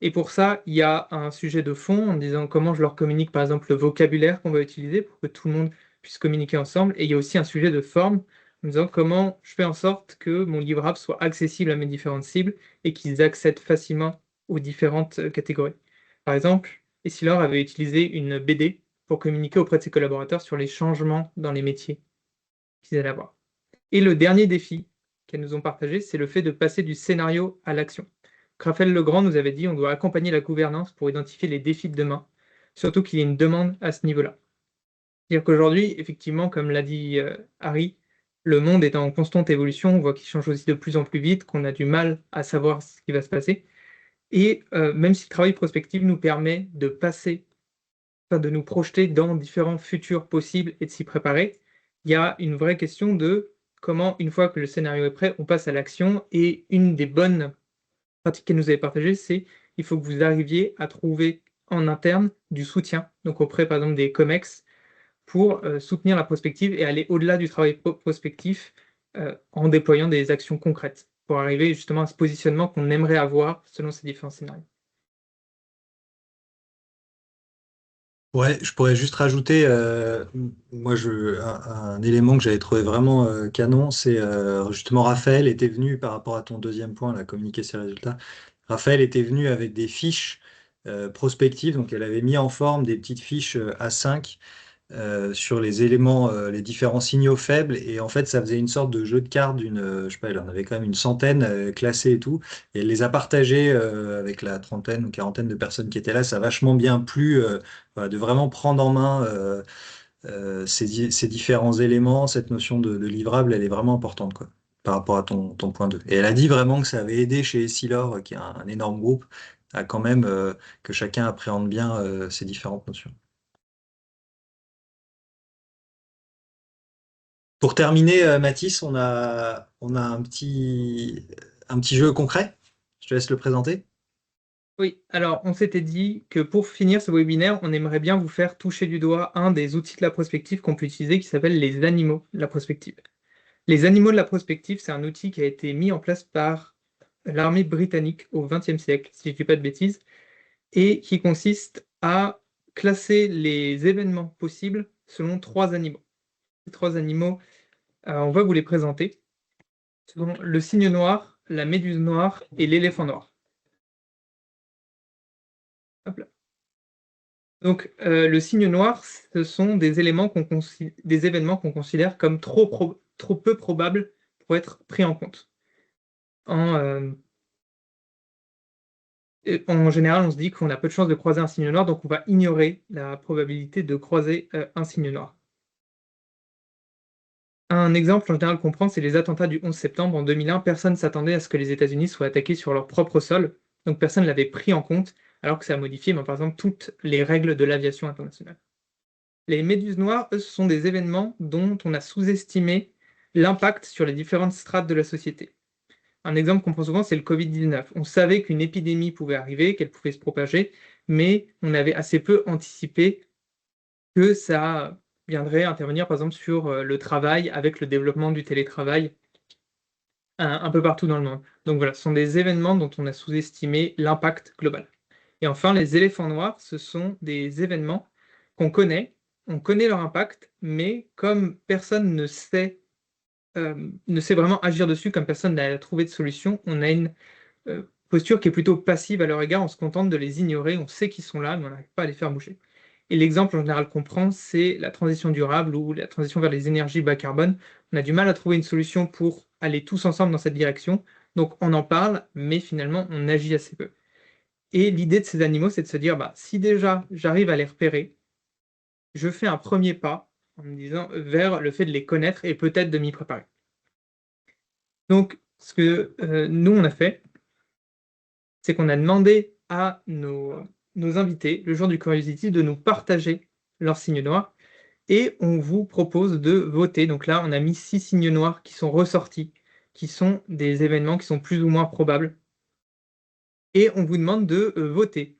Et pour ça, il y a un sujet de fond en disant comment je leur communique par exemple le vocabulaire qu'on va utiliser pour que tout le monde puisse communiquer ensemble. Et il y a aussi un sujet de forme en disant comment je fais en sorte que mon livrable soit accessible à mes différentes cibles et qu'ils accèdent facilement aux différentes catégories. Par exemple, Essilor avait utilisé une BD pour communiquer auprès de ses collaborateurs sur les changements dans les métiers qu'ils allaient avoir. Et le dernier défi qu'elles nous ont partagé, c'est le fait de passer du scénario à l'action. Raphaël Legrand nous avait dit on doit accompagner la gouvernance pour identifier les défis de demain. surtout qu'il y ait une demande à ce niveau-là. C'est-à-dire qu'aujourd'hui, effectivement, comme l'a dit Harry, le monde est en constante évolution, on voit qu'il change aussi de plus en plus vite, qu'on a du mal à savoir ce qui va se passer. Et même si le travail prospectif nous permet de passer, enfin, de nous projeter dans différents futurs possibles et de s'y préparer, il y a une vraie question de comment, une fois que le scénario est prêt, on passe à l'action. Et une des bonnes pratiques qu'elle nous avait partagées, c'est il faut que vous arriviez à trouver en interne du soutien, donc auprès par exemple des COMEX, pour soutenir la prospective et aller au-delà du travail prospectif en déployant des actions concrètes, pour arriver justement à ce positionnement qu'on aimerait avoir selon ces différents scénarios. Ouais, je pourrais juste rajouter, moi, un élément que j'avais trouvé vraiment canon, c'est justement Raphaël était venu par rapport à ton deuxième point, là, communiquer ses résultats. Raphaël était venu avec des fiches prospectives, donc elle avait mis en forme des petites fiches A5 sur les éléments, les différents signaux faibles. Et en fait, ça faisait une sorte de jeu de cartes je sais pas, elle en avait quand même une centaine classées et tout. Et elle les a partagées avec la trentaine ou quarantaine de personnes qui étaient là. Ça a vachement bien plu voilà, de vraiment prendre en main ces différents éléments. Cette notion de livrable, elle est vraiment importante, quoi, par rapport à ton point 2. Et elle a dit vraiment que ça avait aidé chez Essilor, qui est un énorme groupe, à quand même que chacun appréhende bien ces différentes notions. Pour terminer, Mathis, on a un petit jeu concret. Je te laisse le présenter. Oui, alors on s'était dit que pour finir ce webinaire, on aimerait bien vous faire toucher du doigt un des outils de la prospective qu'on peut utiliser qui s'appelle les animaux de la prospective. Les animaux de la prospective, c'est un outil qui a été mis en place par l'armée britannique au XXe siècle, si je ne dis pas de bêtises, et qui consiste à classer les événements possibles selon trois animaux. Ces trois animaux, on va vous les présenter, selon le cygne noir, la méduse noire et l'éléphant noir. Hop là. Donc, le cygne noir, ce sont des éléments des événements qu'on considère comme trop peu probables pour être pris en compte. En général, on se dit qu'on a peu de chances de croiser un cygne noir, donc on va ignorer la probabilité de croiser un cygne noir. Un exemple en général qu'on prend, c'est les attentats du 11 septembre en 2001. Personne ne s'attendait à ce que les États-Unis soient attaqués sur leur propre sol, donc personne ne l'avait pris en compte, alors que ça a modifié, par exemple, toutes les règles de l'aviation internationale. Les méduses noires, eux, ce sont des événements dont on a sous-estimé l'impact sur les différentes strates de la société. Un exemple qu'on prend souvent, c'est le Covid-19. On savait qu'une épidémie pouvait arriver, qu'elle pouvait se propager, mais on avait assez peu anticipé que ça viendrait intervenir, par exemple, sur le travail avec le développement du télétravail un peu partout dans le monde. Donc voilà, ce sont des événements dont on a sous-estimé l'impact global. Et enfin, les éléphants noirs, ce sont des événements qu'on connaît, on connaît leur impact, mais comme personne ne sait vraiment agir dessus, comme personne n'a trouvé de solution, on a une posture qui est plutôt passive à leur égard, on se contente de les ignorer, on sait qu'ils sont là, mais on n'arrive pas à les faire bouger. Et l'exemple en général qu'on prend, c'est la transition durable ou la transition vers les énergies bas carbone. On a du mal à trouver une solution pour aller tous ensemble dans cette direction, donc on en parle, mais finalement on agit assez peu. Et l'idée de ces animaux, c'est de se dire, bah, si déjà j'arrive à les repérer, je fais un premier pas en me disant vers le fait de les connaître et peut-être de m'y préparer. Donc, ce que nous, on a fait, c'est qu'on a demandé à nos invités, le jour du Curiosity, de nous partager leurs signes noirs et on vous propose de voter. Donc là, on a mis 6 signes noirs qui sont ressortis, qui sont des événements qui sont plus ou moins probables. Et on vous demande de voter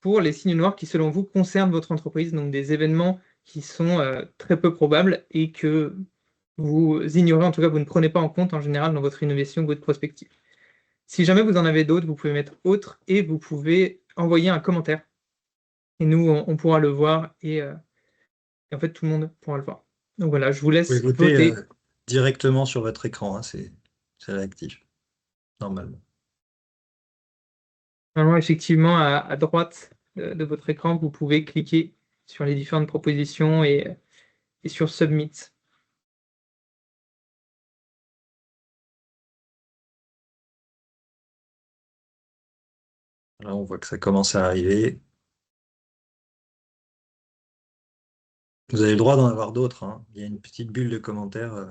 pour les signes noirs qui, selon vous, concernent votre entreprise, donc des événements qui sont très peu probables et que vous ignorez, en tout cas, vous ne prenez pas en compte en général dans votre innovation ou votre prospective. Si jamais vous en avez d'autres, vous pouvez mettre autre et vous pouvez envoyer un commentaire. Et nous, on pourra le voir et en fait, tout le monde pourra le voir. Donc voilà, je vous Vous pouvez laisse voter voter. directement sur votre écran, hein, c'est réactif, normalement. Normalement, effectivement, à droite de votre écran, vous pouvez cliquer sur les différentes propositions et sur Submit. Là, on voit que ça commence à arriver. Vous avez le droit d'en avoir d'autres, hein. Il y a une petite bulle de commentaires.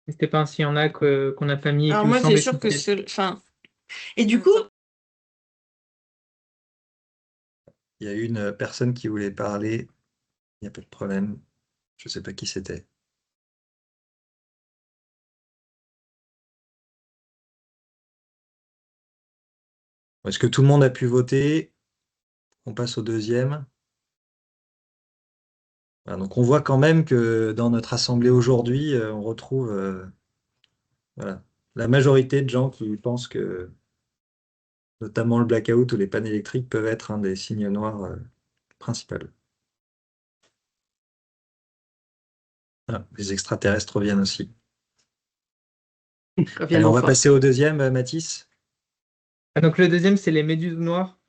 N'hésitez pas s'il y en a qu'on n'a pas mis et Alors qui vous moi, c'est semblent sûr que essentiels. enfin, et du coup, Il y a une personne qui voulait parler. Il n'y a pas de problème. Je ne sais pas qui c'était. Est-ce que tout le monde a pu voter? On passe au deuxième. Voilà, donc on voit quand même que dans notre assemblée aujourd'hui, on retrouve voilà, la majorité de gens qui pensent que notamment le blackout ou les pannes électriques peuvent être un des signes noirs principaux. Voilà, les extraterrestres reviennent aussi. Allez, Reviennent on en va force. passer au deuxième, Mathis. Donc le deuxième, c'est les méduses noires.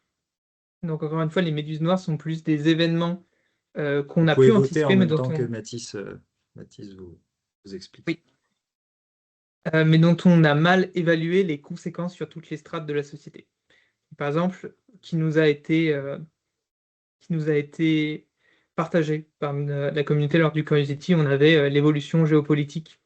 Donc encore une fois, les méduses noires sont plus des événements qu'on Vous n'a pouvez pu voter en anticiper, mais même dont temps que on... Mathis vous explique. Oui. Mais dont on a mal évalué les conséquences sur toutes les strates de la société. Par exemple, qui nous a été partagé par la communauté lors du Curiosity, on avait l'évolution géopolitique.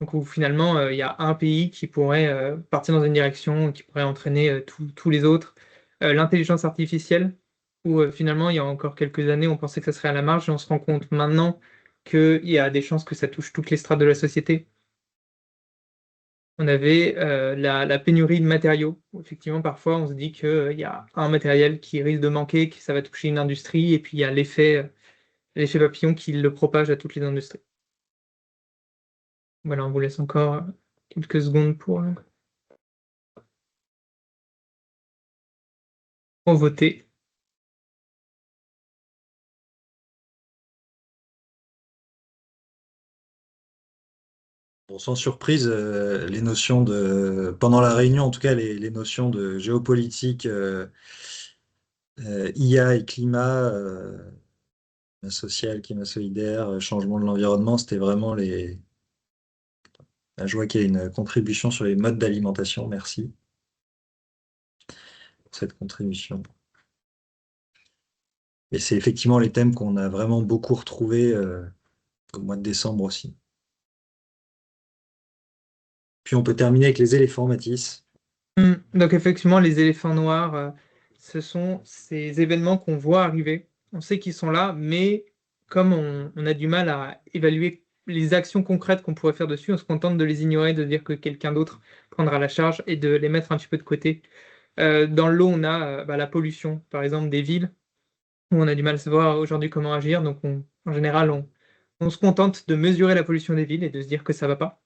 Donc où finalement, il y a un pays qui pourrait partir dans une direction, qui pourrait entraîner tous les autres. L'intelligence artificielle, où finalement, il y a encore quelques années, on pensait que ça serait à la marge, et on se rend compte maintenant qu'il y a des chances que ça touche toutes les strates de la société. On avait la pénurie de matériaux. Effectivement, parfois, on se dit qu'il y a un matériel qui risque de manquer, que ça va toucher une industrie, et puis il y a l'effet papillon qui le propage à toutes les industries. Voilà, on vous laisse encore quelques secondes pour voter. Bon, sans surprise, les notions pendant la réunion, en tout cas, les notions de géopolitique, IA et climat, social, climat solidaire, changement de l'environnement, c'était vraiment les. Je vois qu'il y a une contribution sur les modes d'alimentation. Merci pour cette contribution. Et c'est effectivement les thèmes qu'on a vraiment beaucoup retrouvés au mois de décembre aussi. Puis on peut terminer avec les éléphants, Mathis. Donc effectivement, les éléphants noirs, ce sont ces événements qu'on voit arriver. On sait qu'ils sont là, mais comme on a du mal à évaluer les actions concrètes qu'on pourrait faire dessus, on se contente de les ignorer, de dire que quelqu'un d'autre prendra la charge et de les mettre un petit peu de côté. Dans l'eau, on a la pollution, par exemple, des villes, où on a du mal à savoir aujourd'hui comment agir. Donc en général, on se contente de mesurer la pollution des villes et de se dire que ça va pas.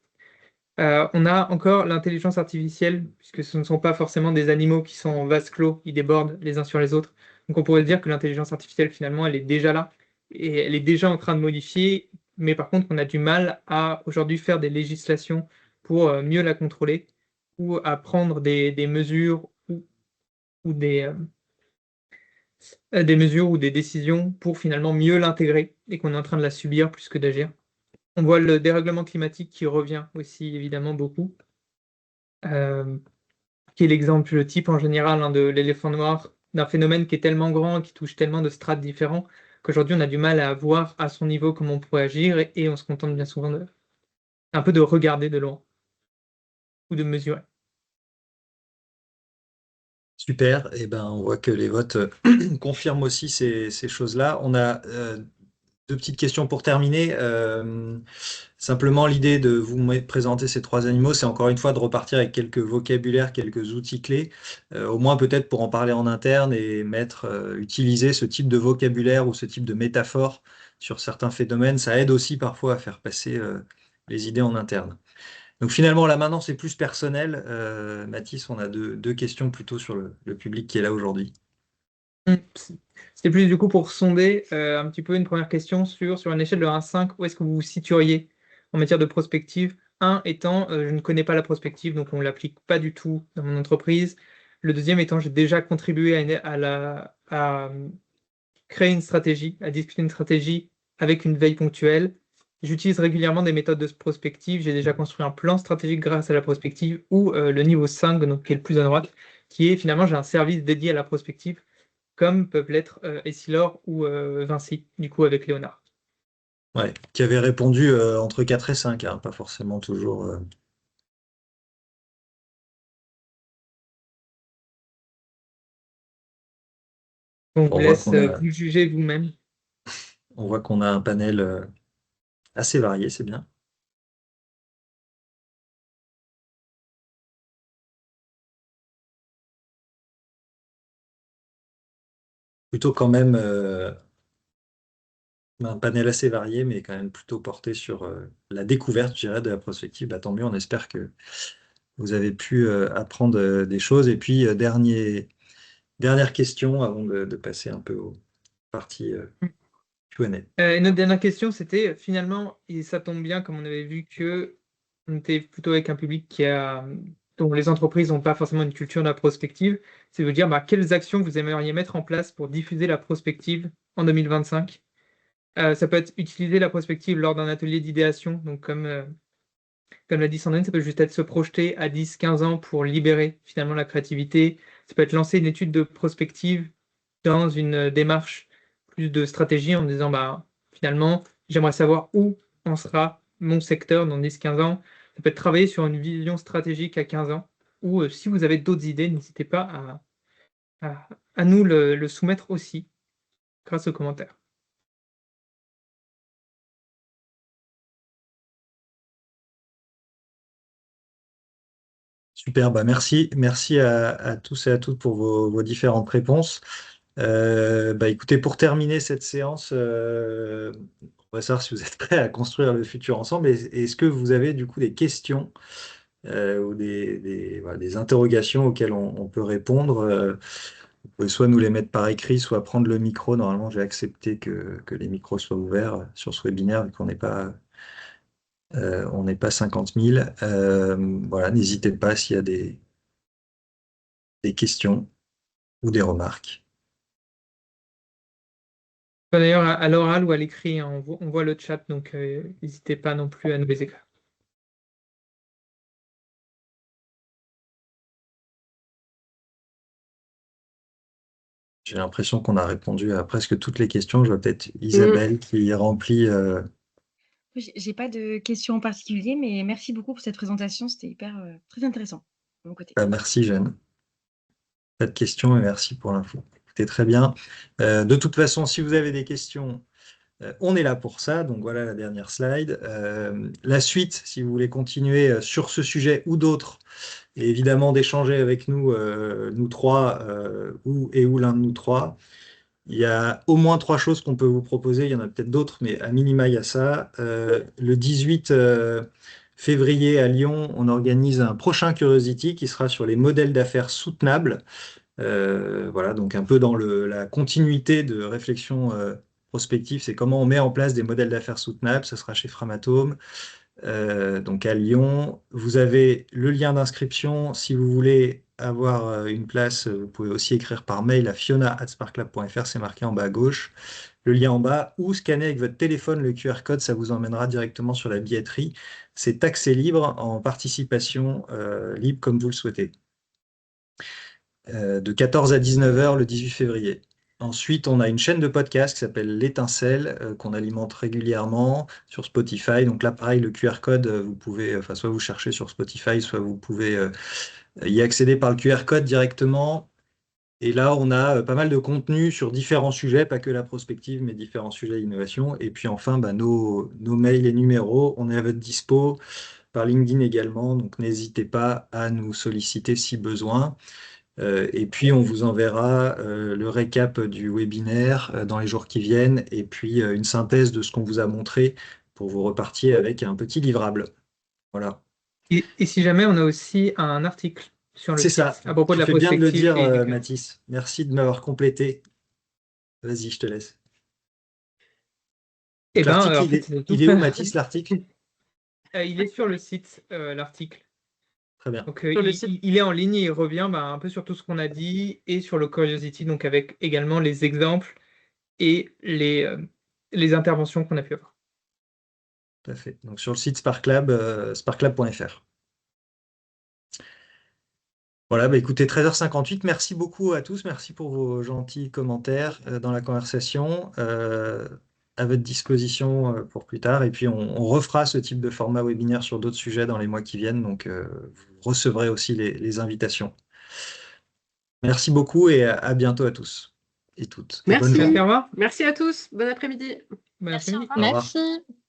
On a encore l'intelligence artificielle, puisque ce ne sont pas forcément des animaux qui sont en vase clos, ils débordent les uns sur les autres. Donc on pourrait dire que l'intelligence artificielle, finalement, elle est déjà là, et elle est déjà en train de modifier, mais par contre, on a du mal à aujourd'hui faire des législations pour mieux la contrôler, ou à prendre des mesures ou des mesures ou des décisions pour finalement mieux l'intégrer, et qu'on est en train de la subir plus que d'agir. On voit le dérèglement climatique qui revient aussi évidemment beaucoup. Euh, qui est l'exemple type en général de l'éléphant noir, d'un phénomène qui est tellement grand, qui touche tellement de strates différents, qu'aujourd'hui on a du mal à voir à son niveau comment on pourrait agir, et on se contente bien souvent un peu de regarder de loin ou de mesurer. Super, et ben on voit que les votes confirment aussi ces choses-là. On a deux petites questions pour terminer. Simplement, l'idée de présenter ces trois animaux, c'est encore une fois de repartir avec quelques vocabulaires, quelques outils clés, au moins peut-être pour en parler en interne et utiliser ce type de vocabulaire ou ce type de métaphore sur certains phénomènes. Ça aide aussi parfois à faire passer les idées en interne. Donc finalement, là maintenant, c'est plus personnel. Mathis, on a deux questions plutôt sur le public qui est là aujourd'hui. C'était plus du coup pour sonder un petit peu une première question sur une échelle de 1 à 5, où est-ce que vous vous situeriez en matière de prospective? 1 étant, je ne connais pas la prospective, donc on ne l'applique pas du tout dans mon entreprise. Le deuxième étant, j'ai déjà contribué à créer une stratégie, à discuter une stratégie avec une veille ponctuelle. J'utilise régulièrement des méthodes de prospective. J'ai déjà construit un plan stratégique grâce à la prospective, ou le niveau 5, donc, qui est le plus à droite, qui est finalement, j'ai un service dédié à la prospective comme peuvent l'être Essilor ou Vinci, du coup avec Léonard. Ouais, qui avait répondu entre 4 et 5, hein, pas forcément toujours. On vous On voit laisse qu'on a, vous juger vous-même. on voit qu'on a un panel assez varié, c'est bien. Plutôt quand même un panel assez varié, mais quand même plutôt porté sur la découverte, je dirais, de la prospective. Bah, tant mieux, on espère que vous avez pu apprendre des choses. Et puis, dernière question avant de passer un peu aux parties Q&A. Et notre dernière question, c'était finalement, et ça tombe bien, comme on avait vu que on était plutôt avec un public dont les entreprises n'ont pas forcément une culture de la prospective, c'est de vous dire bah, quelles actions vous aimeriez mettre en place pour diffuser la prospective en 2025. Ça peut être utiliser la prospective lors d'un atelier d'idéation, donc comme l'a dit Sandrine, ça peut juste être se projeter à 10-15 ans pour libérer finalement la créativité. Ça peut être lancer une étude de prospective dans une démarche plus de stratégie en disant bah, finalement, j'aimerais savoir où en sera mon secteur dans 10-15 ans. Ça peut être travailler sur une vision stratégique à 15 ans. Ou si vous avez d'autres idées, n'hésitez pas à nous le soumettre aussi grâce aux commentaires. Super, bah merci à tous et à toutes pour vos différentes réponses. Bah écoutez, pour terminer cette séance, on va savoir si vous êtes prêts à construire le futur ensemble. Est-ce que vous avez du coup des questions ou voilà, des interrogations auxquelles on peut répondre? Vous pouvez soit nous les mettre par écrit, soit prendre le micro. Normalement, j'ai accepté que les micros soient ouverts sur ce webinaire, vu qu'on on n'est pas 50 000. Voilà, n'hésitez pas s'il y a des questions ou des remarques. D'ailleurs, à l'oral ou à l'écrit, hein, on voit le chat, donc n'hésitez pas non plus à nous les écrire. J'ai l'impression qu'on a répondu à presque toutes les questions. Je vois peut-être Mm. Isabelle qui remplit. J'ai pas de questions en particulier, mais merci beaucoup pour cette présentation. C'était hyper très intéressant de mon côté. Merci, Jeanne. Pas de questions et merci pour l'info. C'était très bien. De toute façon, si vous avez des questions, on est là pour ça. Donc voilà la dernière slide. La suite, si vous voulez continuer sur ce sujet ou d'autres, et évidemment d'échanger avec nous, nous trois, ou l'un de nous trois. Il y a au moins 3 choses qu'on peut vous proposer. Il y en a peut-être d'autres, mais à minima, il y a ça. Le 18 février à Lyon, on organise un prochain Curiosity qui sera sur les modèles d'affaires soutenables. Voilà, donc un peu dans la continuité de réflexion prospective, c'est comment on met en place des modèles d'affaires soutenables. Ça sera chez Framatome. Donc à Lyon. Vous avez le lien d'inscription. Si vous voulez avoir une place, vous pouvez aussi écrire par mail à fiona@sparklab.fr, c'est marqué en bas à gauche, le lien en bas, ou scanner avec votre téléphone le QR code, ça vous emmènera directement sur la billetterie. C'est accès libre en participation libre comme vous le souhaitez. De 14 à 19 heures le 18 février. Ensuite, on a une chaîne de podcast qui s'appelle L'Étincelle, qu'on alimente régulièrement sur Spotify. Donc là, pareil, le QR code, vous pouvez, enfin, soit vous cherchez sur Spotify, soit vous pouvez y accéder par le QR code directement. Et là, on a pas mal de contenu sur différents sujets, pas que la prospective, mais différents sujets d'innovation. Et puis enfin, bah, nos mails et numéros, on est à votre dispo par LinkedIn également. Donc n'hésitez pas à nous solliciter si besoin. Et puis, on vous enverra le récap du webinaire dans les jours qui viennent et puis une synthèse de ce qu'on vous a montré pour vous repartir avec un petit livrable. Voilà. Et si jamais, on a aussi un article sur le C'est ça. site à propos de Tu la fais bien de le prospective dire, et du cas. Mathis. Merci de m'avoir complété. Vas-y, je te laisse. Eh Donc, ben, l'article, en fait, c'est tout. il est où, Mathis, l'article? Il est sur le site, l'article. Très bien. Donc, Sur le site. il est en ligne et il revient bah, un peu sur tout ce qu'on a dit et sur le Curiosity, donc avec également les exemples et les interventions qu'on a pu avoir. Tout à fait. Donc, sur le site Sparklab, sparklab.fr. Voilà, bah écoutez, 13h58, merci beaucoup à tous, merci pour vos gentils commentaires dans la conversation. À votre disposition pour plus tard. Et puis, on refera ce type de format webinaire sur d'autres sujets dans les mois qui viennent. Donc, vous recevrez aussi les invitations. Merci beaucoup et à bientôt à tous et toutes. Et bonne Merci. journée. Merci, au revoir. Merci à tous. Bon après-midi. Bon Merci, au après-midi. revoir. Au revoir. Merci.